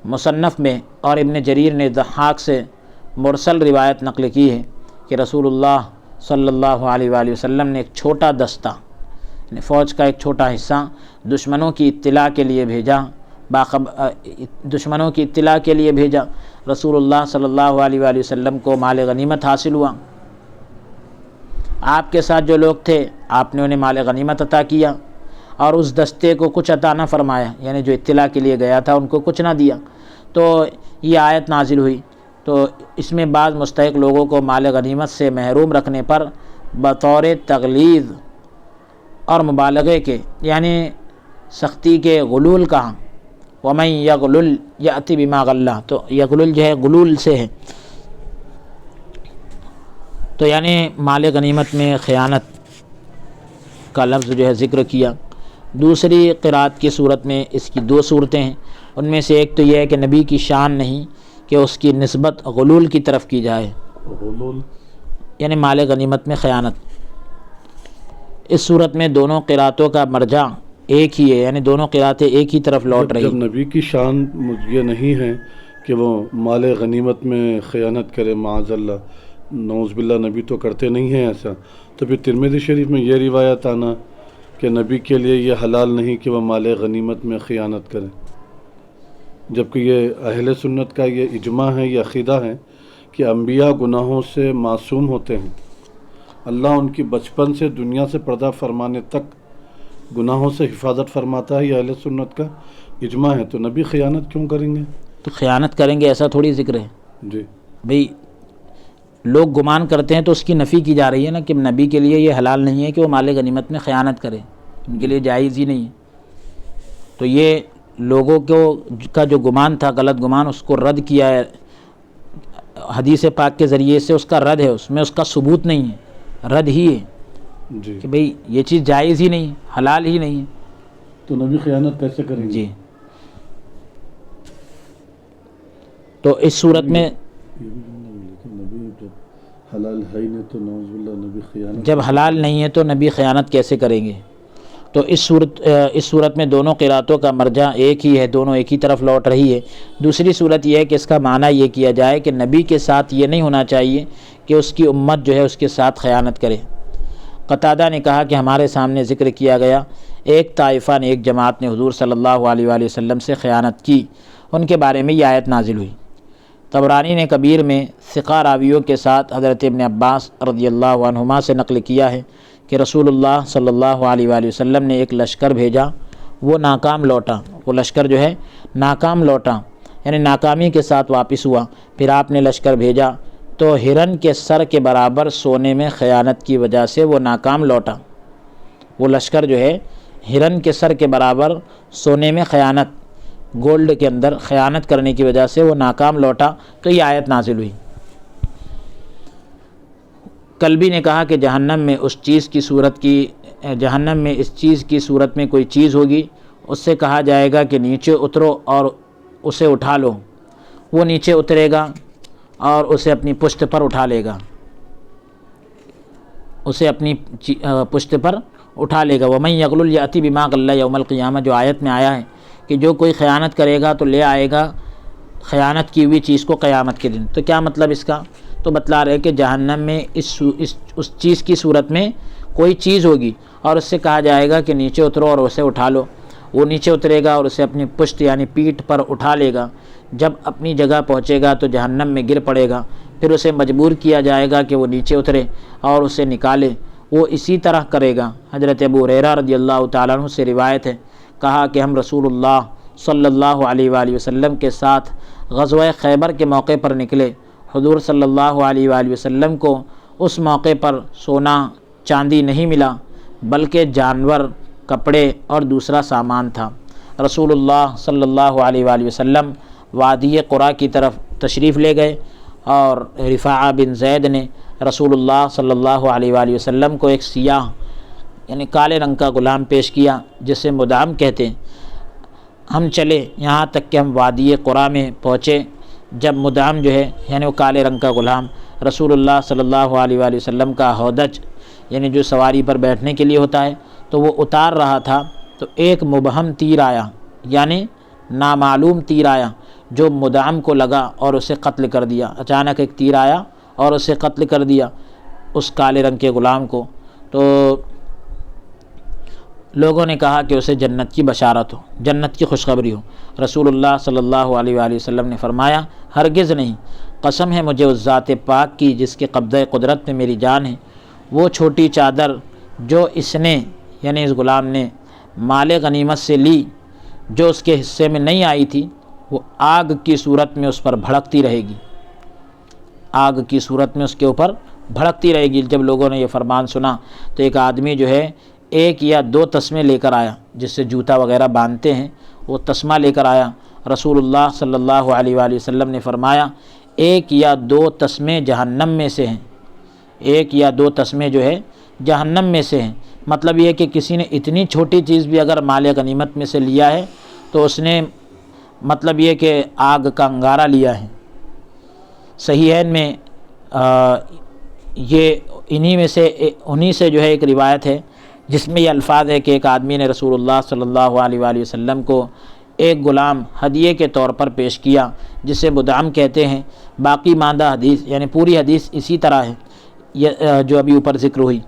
مصنف میں اور ابن جریر نے ضحاک سے مرسل روایت نقل کی ہے کہ رسول اللہ صلی اللہ علیہ وآلہ وسلم نے ایک چھوٹا دستہ، یعنی فوج کا ایک چھوٹا حصہ دشمنوں کی اطلاع کے لیے بھیجا۔ رسول اللہ صلی اللہ علیہ وآلہ وسلم کو مال غنیمت حاصل ہوا۔ آپ کے ساتھ جو لوگ تھے آپ نے انہیں مال غنیمت عطا کیا، اور اس دستے کو کچھ عطا نہ فرمایا، یعنی جو اطلاع کے لیے گیا تھا ان کو کچھ نہ دیا، تو یہ آیت نازل ہوئی۔ تو اس میں بعض مستحق لوگوں کو مال غنیمت سے محروم رکھنے پر بطور تغلیظ اور مبالغے کے، یعنی سختی کے، غلول کہا، وَمَن يَغْلُلْ يَأْتِ بِمَا غَلَّ، تو یغلل جو ہے غلول سے ہے، تو یعنی مال غنیمت میں خیانت کا لفظ جو ہے ذکر کیا۔ دوسری قرات کی صورت میں اس کی دو صورتیں ہیں، ان میں سے ایک تو یہ ہے کہ نبی کی شان نہیں کہ اس کی نسبت غلول کی طرف کی جائے، غلول یعنی مال غنیمت میں خیانت۔ اس صورت میں دونوں قراتوں کا مرجع ایک ہی ہے، یعنی دونوں قراتیں ایک ہی طرف لوٹ رہی جب نبی کی شان یہ نہیں ہے کہ وہ مال غنیمت میں خیانت کرے، معاذ اللہ، نعوذ باللہ، نبی تو کرتے نہیں ہیں ایسا، تو پھر ترمذی شریف میں یہ روایت آنا کہ نبی کے لیے یہ حلال نہیں کہ وہ مال غنیمت میں خیانت کرے، جبکہ یہ اہل سنت کا یہ اجماع ہے، یہ عقیدہ ہے کہ انبیاء گناہوں سے معصوم ہوتے ہیں، اللہ ان کی بچپن سے دنیا سے پردہ فرمانے تک گناہوں سے حفاظت فرماتا ہے، یہ اہل سنت کا اجماع ہے، تو نبی خیانت کیوں کریں گے؟ تو خیانت کریں گے ایسا تھوڑی ذکر ہے جی بھئی، لوگ گمان کرتے ہیں تو اس کی نفی کی جا رہی ہے نا کہ نبی کے لیے یہ حلال نہیں ہے کہ وہ مال غنیمت میں خیانت کرے، ان کے لیے جائز ہی نہیں ہے۔ تو یہ لوگوں کا جو گمان تھا، غلط گمان، اس کو رد کیا ہے حدیث پاک کے ذریعے سے، اس کا رد ہے، اس میں اس کا ثبوت نہیں ہے، رد ہی ہے جی، کہ بھئی یہ چیز جائز ہی نہیں، حلال ہی نہیں ہے۔ تو نبی خیانت کیسے کریں گے؟ جی، تو اس صورت میں نبی جب حلال ہے ہی نہیں تو نعوذ باللہ نبی خیانت، جب حلال نہیں ہے تو نبی خیانت کیسے کریں گے؟ تو اس صورت میں دونوں قراتوں کا مرجع ایک ہی ہے، دونوں ایک ہی طرف لوٹ رہی ہے۔ دوسری صورت یہ ہے کہ اس کا معنی یہ کیا جائے کہ نبی کے ساتھ یہ نہیں ہونا چاہیے کہ اس کی امت جو ہے اس کے ساتھ خیانت کرے۔ قتادہ نے کہا کہ ہمارے سامنے ذکر کیا گیا ایک طائفہ نے، ایک جماعت نے حضور صلی اللہ علیہ وآلہ وسلم سے خیانت کی، ان کے بارے میں یہ آیت نازل ہوئی۔ طبرانی نے کبیر میں ثقہ راویوں کے ساتھ حضرت ابن عباس رضی اللہ عنہما سے نقل کیا ہے کہ رسول اللہ صلی اللہ علیہ وآلہ وسلم نے ایک لشکر بھیجا، وہ ناکام لوٹا، وہ لشکر جو ہے ناکام لوٹا، یعنی ناکامی کے ساتھ واپس ہوا۔ پھر آپ نے لشکر بھیجا تو ہرن کے سر کے برابر سونے میں خیانت کی وجہ سے وہ ناکام لوٹا۔ وہ لشکر جو ہے ہرن کے سر کے برابر سونے میں خیانت، گولڈ کے اندر خیانت کرنے کی وجہ سے وہ ناکام لوٹا، تو یہ آیت نازل ہوئی۔ کلبی نے کہا کہ جہنم میں اس چیز کی صورت میں کوئی چیز ہوگی، اس سے کہا جائے گا کہ نیچے اترو اور اسے اٹھا لو، وہ نیچے اترے گا اور اسے اپنی پشت پر اٹھا لے گا، اسے اپنی پشت پر اٹھا لے گا۔ وَمَن يَغْلُلْ يَأْتِ بِمَا غَلَّ يَوْمَ الْقِيَامَةِ، جو آیت میں آیا ہے کہ جو کوئی خیانت کرے گا تو لے آئے گا خیانت کی ہوئی چیز کو قیامت کے دن۔ تو کیا مطلب اس کا؟ تو بتلا رہے کہ جہنم میں اس چیز کی صورت میں کوئی چیز ہوگی اور اس سے کہا جائے گا کہ نیچے اترو اور اسے اٹھا لو، وہ نیچے اترے گا اور اسے اپنی پشت یعنی پیٹھ پر اٹھا لے گا۔ جب اپنی جگہ پہنچے گا تو جہنم میں گر پڑے گا، پھر اسے مجبور کیا جائے گا کہ وہ نیچے اترے اور اسے نکالے، وہ اسی طرح کرے گا۔ حضرت ابو ہریرہ رضی اللہ تعالیٰ عنہ سے روایت ہے، کہا کہ ہم رسول اللہ صلی اللہ علیہ وآلہ وسلم کے ساتھ غزوہ خیبر کے موقع پر نکلے۔ حضور صلی اللہ علیہ وآلہ وسلم کو اس موقع پر سونا چاندی نہیں ملا، بلکہ جانور، کپڑے اور دوسرا سامان تھا۔ رسول اللہ صلی اللہ علیہ وآلہ وسلم وادی قرا کی طرف تشریف لے گئے اور رفاعہ بن زید نے رسول اللہ صلی اللہ علیہ وآلہ وسلم کو ایک سیاہ یعنی کالے رنگ کا غلام پیش کیا، جسے مدام کہتے ہیں۔ ہم چلے یہاں تک کہ ہم وادی قرا میں پہنچے، جب مدام جو ہے یعنی وہ کالے رنگ کا غلام رسول اللہ صلی اللہ علیہ وآلہ وسلم کا ہودج یعنی جو سواری پر بیٹھنے کے لیے ہوتا ہے تو وہ اتار رہا تھا، تو ایک مبہم تیر آیا یعنی نامعلوم تیر آیا جو مدام کو لگا اور اسے قتل کر دیا۔ اچانک ایک تیر آیا اور اسے قتل کر دیا اس کالے رنگ کے غلام کو۔ تو لوگوں نے کہا کہ اسے جنت کی بشارت ہو، جنت کی خوشخبری ہو۔ رسول اللہ صلی اللہ علیہ وآلہ وسلم نے فرمایا ہرگز نہیں، قسم ہے مجھے اس ذات پاک کی جس کے قبضہ قدرت میں میری جان ہے، وہ چھوٹی چادر جو اس نے یعنی اس غلام نے مال غنیمت سے لی جو اس کے حصے میں نہیں آئی تھی، وہ آگ کی صورت میں اس پر بھڑکتی رہے گی، آگ کی صورت میں اس کے اوپر بھڑکتی رہے گی۔ جب لوگوں نے یہ فرمان سنا تو ایک آدمی جو ہے 1 یا 2 تسمے لے کر آیا، جس سے جوتا وغیرہ باندھتے ہیں، وہ تسمہ لے کر آیا۔ رسول اللہ صلی اللہ علیہ وآلہ وسلم نے فرمایا 1 یا 2 تسمے جہنم میں سے ہیں، 1 یا 2 تسمے جو ہے جہنم میں سے ہیں۔ مطلب یہ کہ کسی نے اتنی چھوٹی چیز بھی اگر مال غنیمت میں سے لیا ہے تو اس نے مطلب یہ کہ آگ کا انگارہ لیا ہے۔ صحیحین میں یہ انہی سے جو ہے ایک روایت ہے جس میں یہ الفاظ ہے کہ ایک آدمی نے رسول اللہ صلی اللہ علیہ وآلہ وسلم کو ایک غلام ہدیے کے طور پر پیش کیا، جسے بدعم کہتے ہیں۔ باقی ماندہ حدیث یعنی پوری حدیث اسی طرح ہے جو ابھی اوپر ذکر ہوئی۔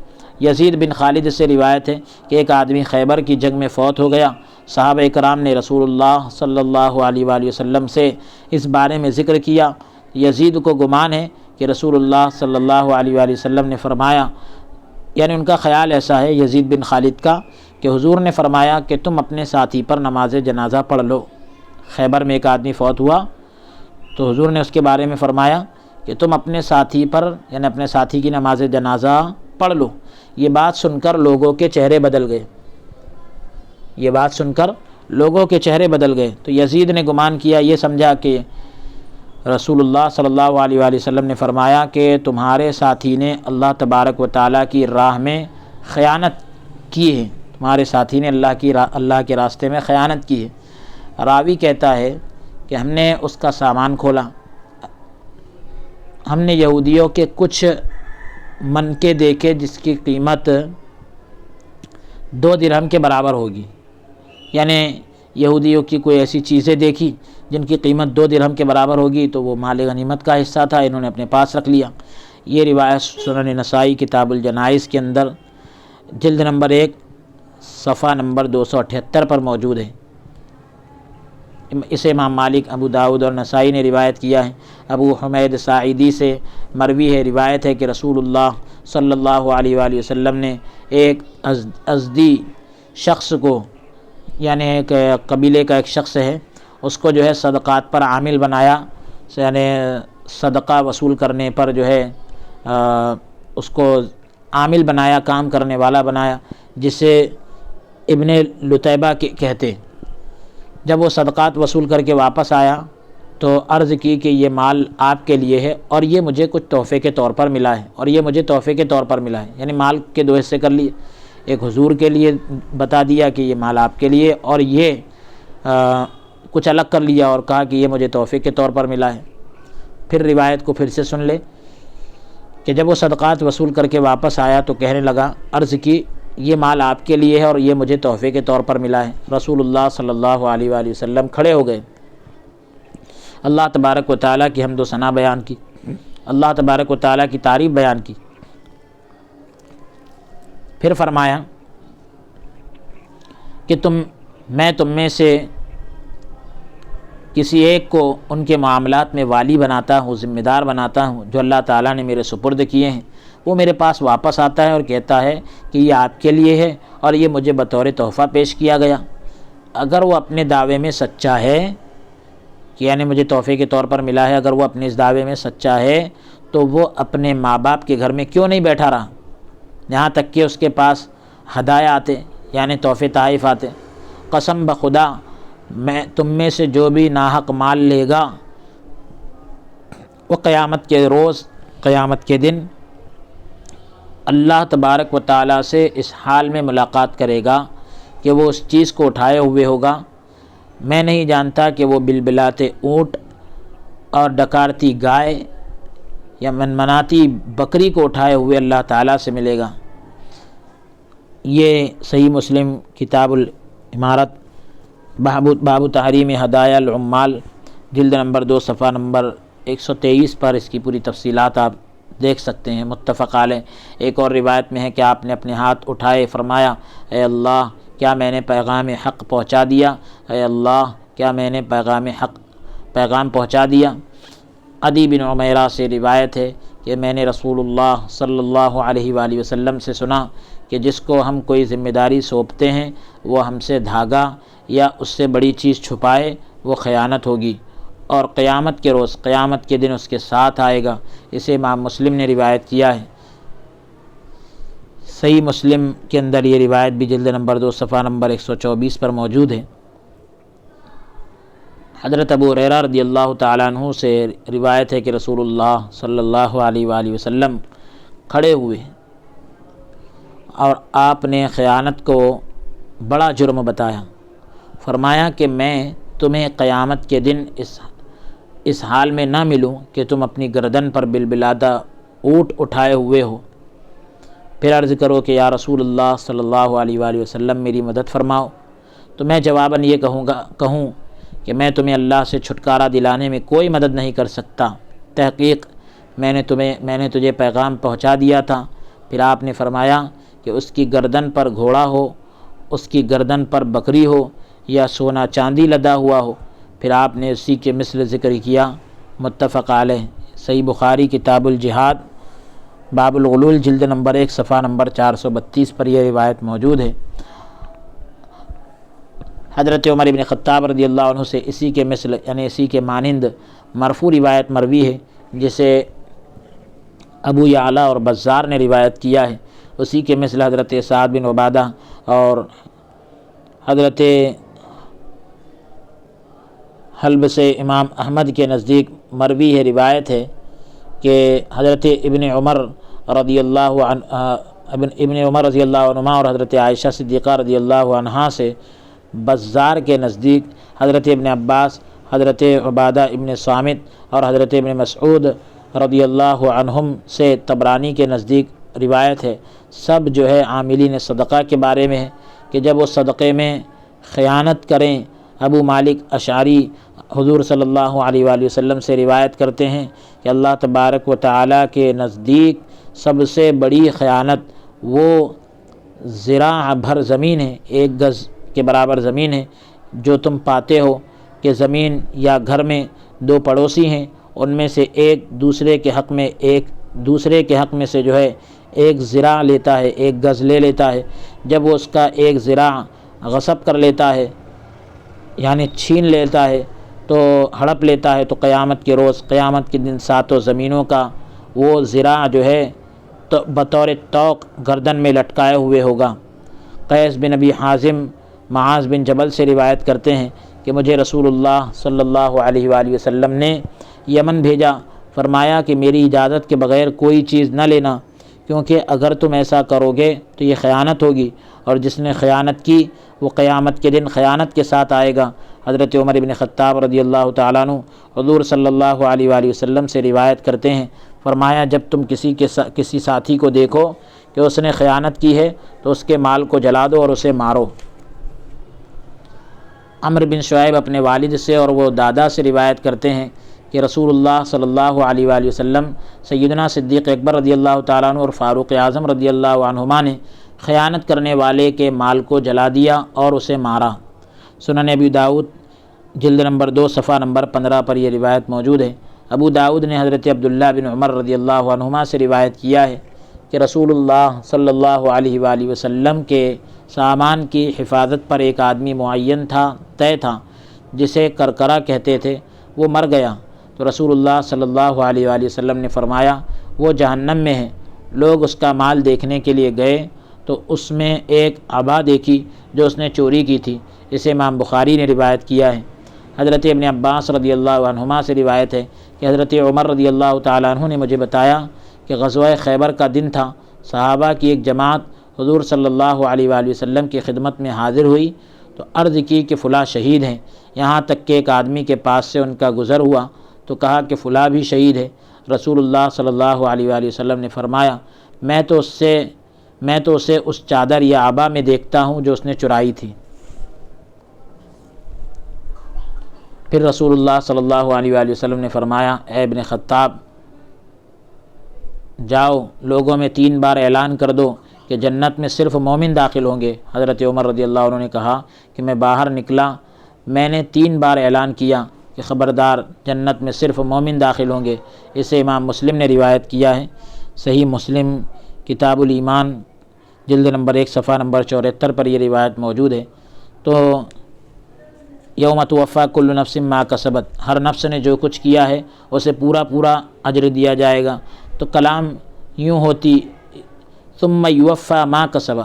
یزید بن خالد سے روایت ہے کہ ایک آدمی خیبر کی جنگ میں فوت ہو گیا۔ صحابہ اکرام نے رسول اللہ صلی اللہ علیہ وآلہ وسلم سے اس بارے میں ذکر کیا۔ یزید کو گمان ہے کہ رسول اللہ صلی اللہ علیہ وآلہ وسلم نے فرمایا، یعنی ان کا خیال ایسا ہے یزید بن خالد کا کہ حضور نے فرمایا کہ تم اپنے ساتھی پر نماز جنازہ پڑھ لو۔ خیبر میں ایک آدمی فوت ہوا تو حضور نے اس کے بارے میں فرمایا کہ تم اپنے ساتھی پر یعنی اپنے ساتھی کی نماز جنازہ پڑھ لو۔ یہ بات سن کر لوگوں کے چہرے بدل گئے، یہ بات سن کر لوگوں کے چہرے بدل گئے۔ تو یزید نے گمان کیا، یہ سمجھا کہ رسول اللہ صلی اللہ علیہ وآلہ وسلم نے فرمایا کہ تمہارے ساتھی نے اللہ تبارک و تعالیٰ کی راہ میں خیانت کی ہے، تمہارے ساتھی نے اللہ کے راستے میں خیانت کی ہے۔ راوی کہتا ہے کہ ہم نے اس کا سامان کھولا، ہم نے یہودیوں کے کچھ منکے دیکھے جس کی قیمت 2 درہم کے برابر ہوگی، یعنی یہودیوں کی کوئی ایسی چیزیں دیکھی جن کی قیمت 2 درہم کے برابر ہوگی، تو وہ مال غنیمت کا حصہ تھا، انہوں نے اپنے پاس رکھ لیا۔ یہ روایت سنن نسائی کتاب الجنائز کے اندر جلد نمبر 1 صفحہ نمبر 278 پر موجود ہے۔ اسے امام مالک، ابو داؤد اور نسائی نے روایت کیا ہے۔ ابو حمید ساعدی سے مروی ہے، روایت ہے کہ رسول اللہ صلی اللہ علیہ وآلہ وسلم نے ایک ازدی شخص کو، یعنی ایک قبیلے کا ایک شخص ہے، اس کو جو ہے صدقات پر عامل بنایا، یعنی صدقہ وصول کرنے پر جو ہے اس کو عامل بنایا، کام کرنے والا بنایا، جسے ابن لتیبہ کہتے۔ جب وہ صدقات وصول کر کے واپس آیا تو عرض کی کہ یہ مال آپ کے لیے ہے اور یہ مجھے کچھ تحفے کے طور پر ملا ہے، اور یہ مجھے تحفے کے طور پر ملا ہے، یعنی مال کے 2 حصے کر لیے، ایک حضور کے لیے بتا دیا کہ یہ مال آپ کے لیے، اور یہ کچھ الگ کر لیا اور کہا کہ یہ مجھے تحفے کے طور پر ملا ہے۔ پھر روایت کو پھر سے سن لے کہ جب وہ صدقات وصول کر کے واپس آیا تو کہنے لگا، عرض کی یہ مال آپ کے لیے ہے اور یہ مجھے تحفے کے طور پر ملا ہے۔ رسول اللہ صلی اللہ علیہ وآلہ وسلم کھڑے ہو گئے، اللہ تبارک و تعالیٰ کی حمد و ثنا بیان کی، اللہ تبارک و تعالیٰ کی تعریف بیان کی۔ پھر فرمایا کہ میں تم میں سے کسی ایک کو ان کے معاملات میں والی بناتا ہوں، ذمہ دار بناتا ہوں، جو اللہ تعالیٰ نے میرے سپرد کیے ہیں۔ وہ میرے پاس واپس آتا ہے اور کہتا ہے کہ یہ آپ کے لیے ہے اور یہ مجھے بطور تحفہ پیش کیا گیا۔ اگر وہ اپنے دعوے میں سچا ہے کہ یعنی مجھے تحفے کے طور پر ملا ہے، اگر وہ اپنے اس دعوے میں سچا ہے تو وہ اپنے ماں باپ کے گھر میں کیوں نہیں بیٹھا رہا، یہاں تک کہ اس کے پاس ہدایہ آتے یعنی تحفے تحائف آتے۔ قسم بخدا میں تم میں سے جو بھی ناحق مال لے گا وہ قیامت کے روز، قیامت کے دن اللہ تبارک و تعالیٰ سے اس حال میں ملاقات کرے گا کہ وہ اس چیز کو اٹھائے ہوئے ہوگا۔ میں نہیں جانتا کہ وہ بلبلاتے اونٹ اور ڈکارتی گائے یا منمناتی بکری کو اٹھائے ہوئے اللہ تعالیٰ سے ملے گا۔ یہ صحیح مسلم کتاب العمارت باب تحریم ہدایہ العمال جلد نمبر 2 صفحہ نمبر 123 پر اس کی پوری تفصیلات آپ دیکھ سکتے ہیں، متفق علیہ۔ ایک اور روایت میں ہے کہ آپ نے اپنے ہاتھ اٹھائے فرمایا، اے اللہ کیا میں نے پیغام حق پہنچا دیا، اے اللہ کیا میں نے پیغام پہنچا دیا۔ عدی بن عمیرہ سے روایت ہے کہ میں نے رسول اللہ صلی اللہ علیہ وآلہ وسلم سے سنا کہ جس کو ہم کوئی ذمہ داری سونپتے ہیں وہ ہم سے دھاگا یا اس سے بڑی چیز چھپائے وہ خیانت ہوگی، اور قیامت کے روز، قیامت کے دن اس کے ساتھ آئے گا۔ اسے امام مسلم نے روایت کیا ہے۔ صحیح مسلم کے اندر یہ روایت بھی جلد نمبر 2 صفحہ نمبر 124 پر موجود ہے۔ حضرت ابو ہریرہ رضی اللہ تعالیٰ عنہ سے روایت ہے کہ رسول اللہ صلی اللہ علیہ وآلہ وسلم کھڑے ہوئے اور آپ نے خیانت کو بڑا جرم بتایا۔ فرمایا کہ میں تمہیں قیامت کے دن اس حال میں نہ ملوں کہ تم اپنی گردن پر بلبلاتا اونٹ اٹھائے ہوئے ہو، پھر عرض کرو کہ یا رسول اللہ صلی اللہ علیہ وآلہ وسلم میری مدد فرماؤ، تو میں جواباً یہ کہوں کہ میں تمہیں اللہ سے چھٹکارا دلانے میں کوئی مدد نہیں کر سکتا، تحقیق میں نے تجھے پیغام پہنچا دیا تھا۔ پھر آپ نے فرمایا کہ اس کی گردن پر گھوڑا ہو، اس کی گردن پر بکری ہو یا سونا چاندی لدا ہوا ہو، پھر آپ نے اسی کے مثل ذکر کیا۔ متفق علیہ۔ صحیح بخاری کتاب الجہاد باب الغلول جلد نمبر 1 صفحہ نمبر 432 پر یہ روایت موجود ہے۔ حضرت عمر بن خطاب رضی اللہ عنہ سے اسی کے مثل یعنی اسی کے مانند مرفوع روایت مروی ہے، جسے ابو یعلا اور بزار نے روایت کیا ہے۔ اسی کے مثل حضرت سعد بن عبادہ اور حضرت حلب سے امام احمد کے نزدیک مروی ہے، روایت ہے کہ حضرت ابن عمر رضی اللہ عنہما اور حضرت عائشہ صدیقہ رضی اللہ عنہا سے بزار کے نزدیک حضرت ابن عباس، حضرت عبادہ ابن صامت اور حضرت ابن مسعود رضی اللہ عنہم سے طبرانی کے نزدیک روایت ہے۔ سب جو ہے عاملین صدقہ کے بارے میں ہے کہ جب وہ صدقے میں خیانت کریں۔ ابو مالک اشعری حضور صلی اللہ علیہ وآلہ وسلم سے روایت کرتے ہیں کہ اللہ تبارک و تعالیٰ کے نزدیک سب سے بڑی خیانت وہ ذراع بھر زمین ہے، 1 گز کے برابر زمین ہے، جو تم پاتے ہو کہ زمین یا گھر میں 2 پڑوسی ہیں، ان میں سے ایک دوسرے کے حق میں سے جو ہے 1 ذراع لیتا ہے، 1 گز لے لیتا ہے۔ جب وہ اس کا 1 ذراع غصب کر لیتا ہے یعنی چھین لیتا ہے تو ہڑپ لیتا ہے، تو قیامت کے روز، قیامت کے دن 7 زمینوں کا وہ ذراع جو ہے تو بطور طوق گردن میں لٹکائے ہوئے ہوگا۔ قیس بن ابی حازم معاذ بن جبل سے روایت کرتے ہیں کہ مجھے رسول اللہ صلی اللہ علیہ وآلہ وسلم نے یمن بھیجا، فرمایا کہ میری اجازت کے بغیر کوئی چیز نہ لینا، کیونکہ اگر تم ایسا کرو گے تو یہ خیانت ہوگی، اور جس نے خیانت کی وہ قیامت کے دن خیانت کے ساتھ آئے گا۔ حضرت عمر بن خطاب رضی اللہ تعالیٰ عنہ حضور صلی اللہ علیہ وآلہ وسلم سے روایت کرتے ہیں، فرمایا جب تم کسی ساتھی کو دیکھو کہ اس نے خیانت کی ہے تو اس کے مال کو جلا دو اور اسے مارو۔ عمرو بن شعیب اپنے والد سے اور وہ دادا سے روایت کرتے ہیں کہ رسول اللہ صلی اللہ علیہ وآلہ وسلم سیدنا صدیق اکبر رضی اللہ تعالیٰ عنہ اور فاروق اعظم رضی اللہ عنہما نے خیانت کرنے والے کے مال کو جلا دیا اور اسے مارا۔ سنن ابی داؤد جلد نمبر 2 صفحہ نمبر 15 پر یہ روایت موجود ہے۔ ابو داؤد نے حضرت عبداللہ بن عمر رضی اللہ عنہما سے روایت کیا ہے کہ رسول اللہ صلی اللہ علیہ وآلہ وسلم کے سامان کی حفاظت پر ایک آدمی معین طے تھا جسے کرکرا کہتے تھے، وہ مر گیا تو رسول اللہ صلی اللہ علیہ وآلہ وسلم نے فرمایا وہ جہنم میں ہے۔ لوگ اس کا مال دیکھنے کے لیے گئے تو اس میں ایک عبا دیکھی جو اس نے چوری کی تھی۔ اسے امام بخاری نے روایت کیا ہے۔ حضرت ابن عباس رضی اللہ عنہما سے روایت ہے کہ حضرت عمر رضی اللہ تعالیٰ عنہ نے مجھے بتایا کہ غزوہ خیبر کا دن تھا، صحابہ کی ایک جماعت حضور صلی اللہ علیہ وآلہ وسلم کی خدمت میں حاضر ہوئی تو عرض کی کہ فلاں شہید ہیں، یہاں تک کہ ایک آدمی کے پاس سے ان کا گزر ہوا تو کہا کہ فلاں بھی شہید ہے۔ رسول اللہ صلی اللہ علیہ وآلہ وسلم نے فرمایا میں تو اسے اس چادر یا عبا میں دیکھتا ہوں جو اس نے چرائی تھی۔ پھر رسول اللہ صلی اللہ علیہ وآلہ وسلم نے فرمایا اے ابن خطاب جاؤ لوگوں میں 3 بار اعلان کر دو کہ جنت میں صرف مومن داخل ہوں گے۔ حضرت عمر رضی اللہ عنہ نے کہا کہ میں باہر نکلا، میں نے 3 بار اعلان کیا کہ خبردار جنت میں صرف مومن داخل ہوں گے۔ اسے امام مسلم نے روایت کیا ہے۔ صحیح مسلم کتاب الایمان جلد نمبر 1 صفحہ نمبر 74 پر یہ روایت موجود ہے۔ تو یوم توفیٰ کل نفس ما کسبت، ہر نفس نے جو کچھ کیا ہے اسے پورا پورا اجر دیا جائے گا۔ تو کلام یوں ہوتی ثم یوفیٰ ما کسب،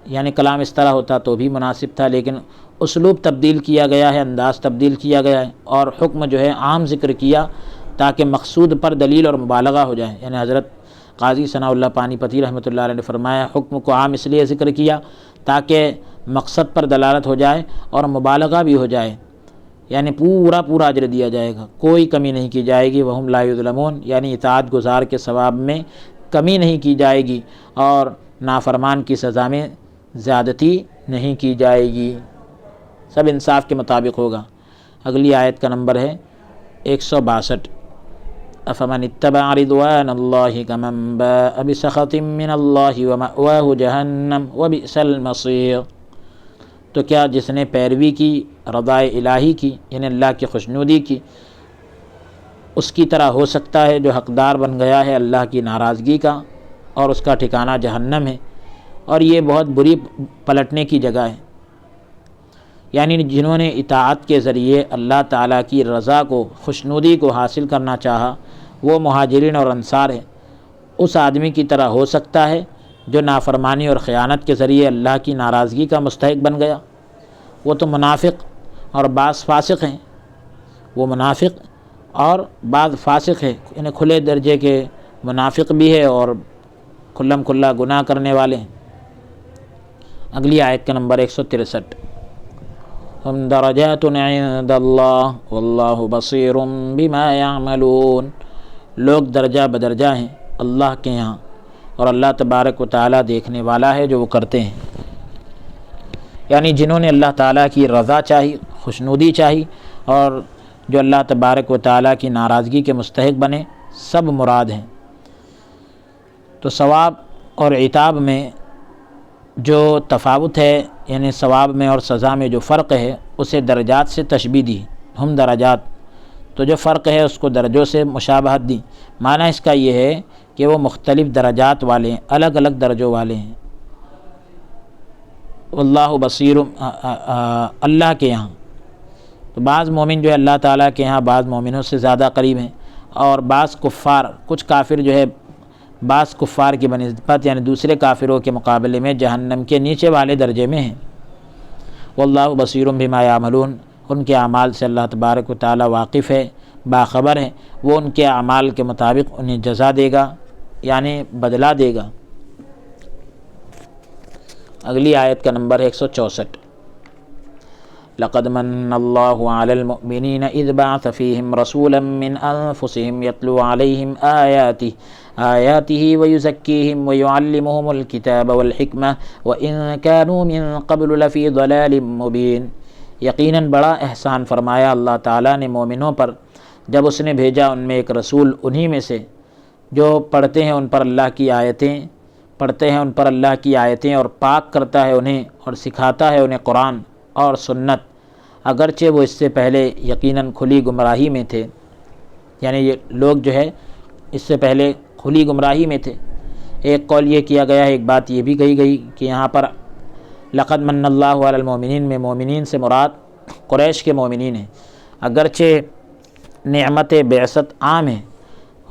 یعنی کلام اس طرح ہوتا تو بھی مناسب تھا، لیکن اسلوب تبدیل کیا گیا ہے، انداز تبدیل کیا گیا ہے، اور حکم جو ہے عام ذکر کیا تاکہ مقصود پر دلیل اور مبالغہ ہو جائے۔ یعنی حضرت قاضی ثناء اللہ پانی پتی رحمۃ اللہ علیہ نے فرمایا حکم کو عام اس لیے ذکر کیا تاکہ مقصد پر دلالت ہو جائے اور مبالغہ بھی ہو جائے، یعنی پورا پورا اجر دیا جائے گا، کوئی کمی نہیں کی جائے گی۔ وہم لا یظلمون، یعنی اطاعت گزار کے ثواب میں کمی نہیں کی جائے گی اور نافرمان کی سزا میں زیادتی نہیں کی جائے گی، سب انصاف کے مطابق ہوگا۔ اگلی آیت کا نمبر ہے 162۔ افمن اتبع رضوان اللہ کمن باء بسخط من اللہ ومأواہ جہنم وبئس المصیر، تو کیا جس نے پیروی کی رضائے الہی کی، یعنی اللہ کی خوشنودی کی، اس کی طرح ہو سکتا ہے جو حقدار بن گیا ہے اللہ کی ناراضگی کا، اور اس کا ٹھکانہ جہنم ہے، اور یہ بہت بری پلٹنے کی جگہ ہے۔ یعنی جنہوں نے اطاعت کے ذریعے اللہ تعالیٰ کی رضا کو، خوشنودی کو حاصل کرنا چاہا، وہ مہاجرین اور انصار ہیں۔ اس آدمی کی طرح ہو سکتا ہے جو نافرمانی اور خیانت کے ذریعے اللہ کی ناراضگی کا مستحق بن گیا؟ وہ تو منافق اور بعض فاسق ہیں، وہ منافق اور بعض فاسق ہے، یعنی کھلے درجے کے منافق بھی ہے اور کھلم کھلا گناہ کرنے والے ہیں۔ اگلی آیت کا نمبر 163۔ ہم درجات عند اللہ واللہ بصیر بما یعملون، لوگ درجہ بدرجہ ہیں اللہ کے یہاں، اور اللہ تبارک و تعالیٰ دیکھنے والا ہے جو وہ کرتے ہیں۔ یعنی جنہوں نے اللہ تعالیٰ کی رضا چاہی، خوشنودی چاہی، اور جو اللہ تبارک و تعالیٰ کی ناراضگی کے مستحق بنے، سب مراد ہیں۔ تو ثواب اور عتاب میں جو تفاوت ہے، یعنی ثواب میں اور سزا میں جو فرق ہے، اسے درجات سے تشبیہ دی، ہم درجات، تو جو فرق ہے اس کو درجوں سے مشابہت دی۔ معنی اس کا یہ ہے کہ وہ مختلف درجات والے ہیں، الگ الگ درجوں والے ہیں۔ واللہ بصیر، اللہ کے یہاں تو بعض مومن جو ہے اللہ تعالیٰ کے یہاں بعض مومنوں سے زیادہ قریب ہیں، اور بعض کفار، کچھ کافر جو ہے بعض کفار کی بنسبت یعنی دوسرے کافروں کے مقابلے میں جہنم کے نیچے والے درجے میں ہیں۔ واللہ بصیر بما یعملون، ان کے اعمال سے اللہ تبارک و تعالیٰ واقف ہے، باخبر ہے، وہ ان کے اعمال کے مطابق انہیں جزا دے گا، یعنی بدلہ دے گا۔ اگلی آیت کا نمبر ہے 164۔ لقد من اللہ علی المؤمنین اذ بعث فیہم رسولا من انفسہم یتلو علیہم آیاتہ ویزکیہم ویعلمہم الکتاب والحکمہ وإن كانوا من قبل لفی ضلال مبین، یقیناً بڑا احسان فرمایا اللہ تعالیٰ نے مومنوں پر جب اس نے بھیجا ان میں ایک رسول انہی میں سے جو پڑھتے ہیں ان پر اللہ کی آیتیں اور پاک کرتا ہے انہیں اور سکھاتا ہے انہیں قرآن اور سنت، اگرچہ وہ اس سے پہلے یقیناً کھلی گمراہی میں تھے، یعنی یہ لوگ جو ہے اس سے پہلے کھلی گمراہی میں تھے۔ ایک قول یہ کیا گیا ہے، ایک بات یہ بھی کہی گئی کہ یہاں پر لقد من اللہ علی المؤمنین میں مومنین سے مراد قریش کے مومنین ہیں، اگرچہ نعمت بعثت عام ہے،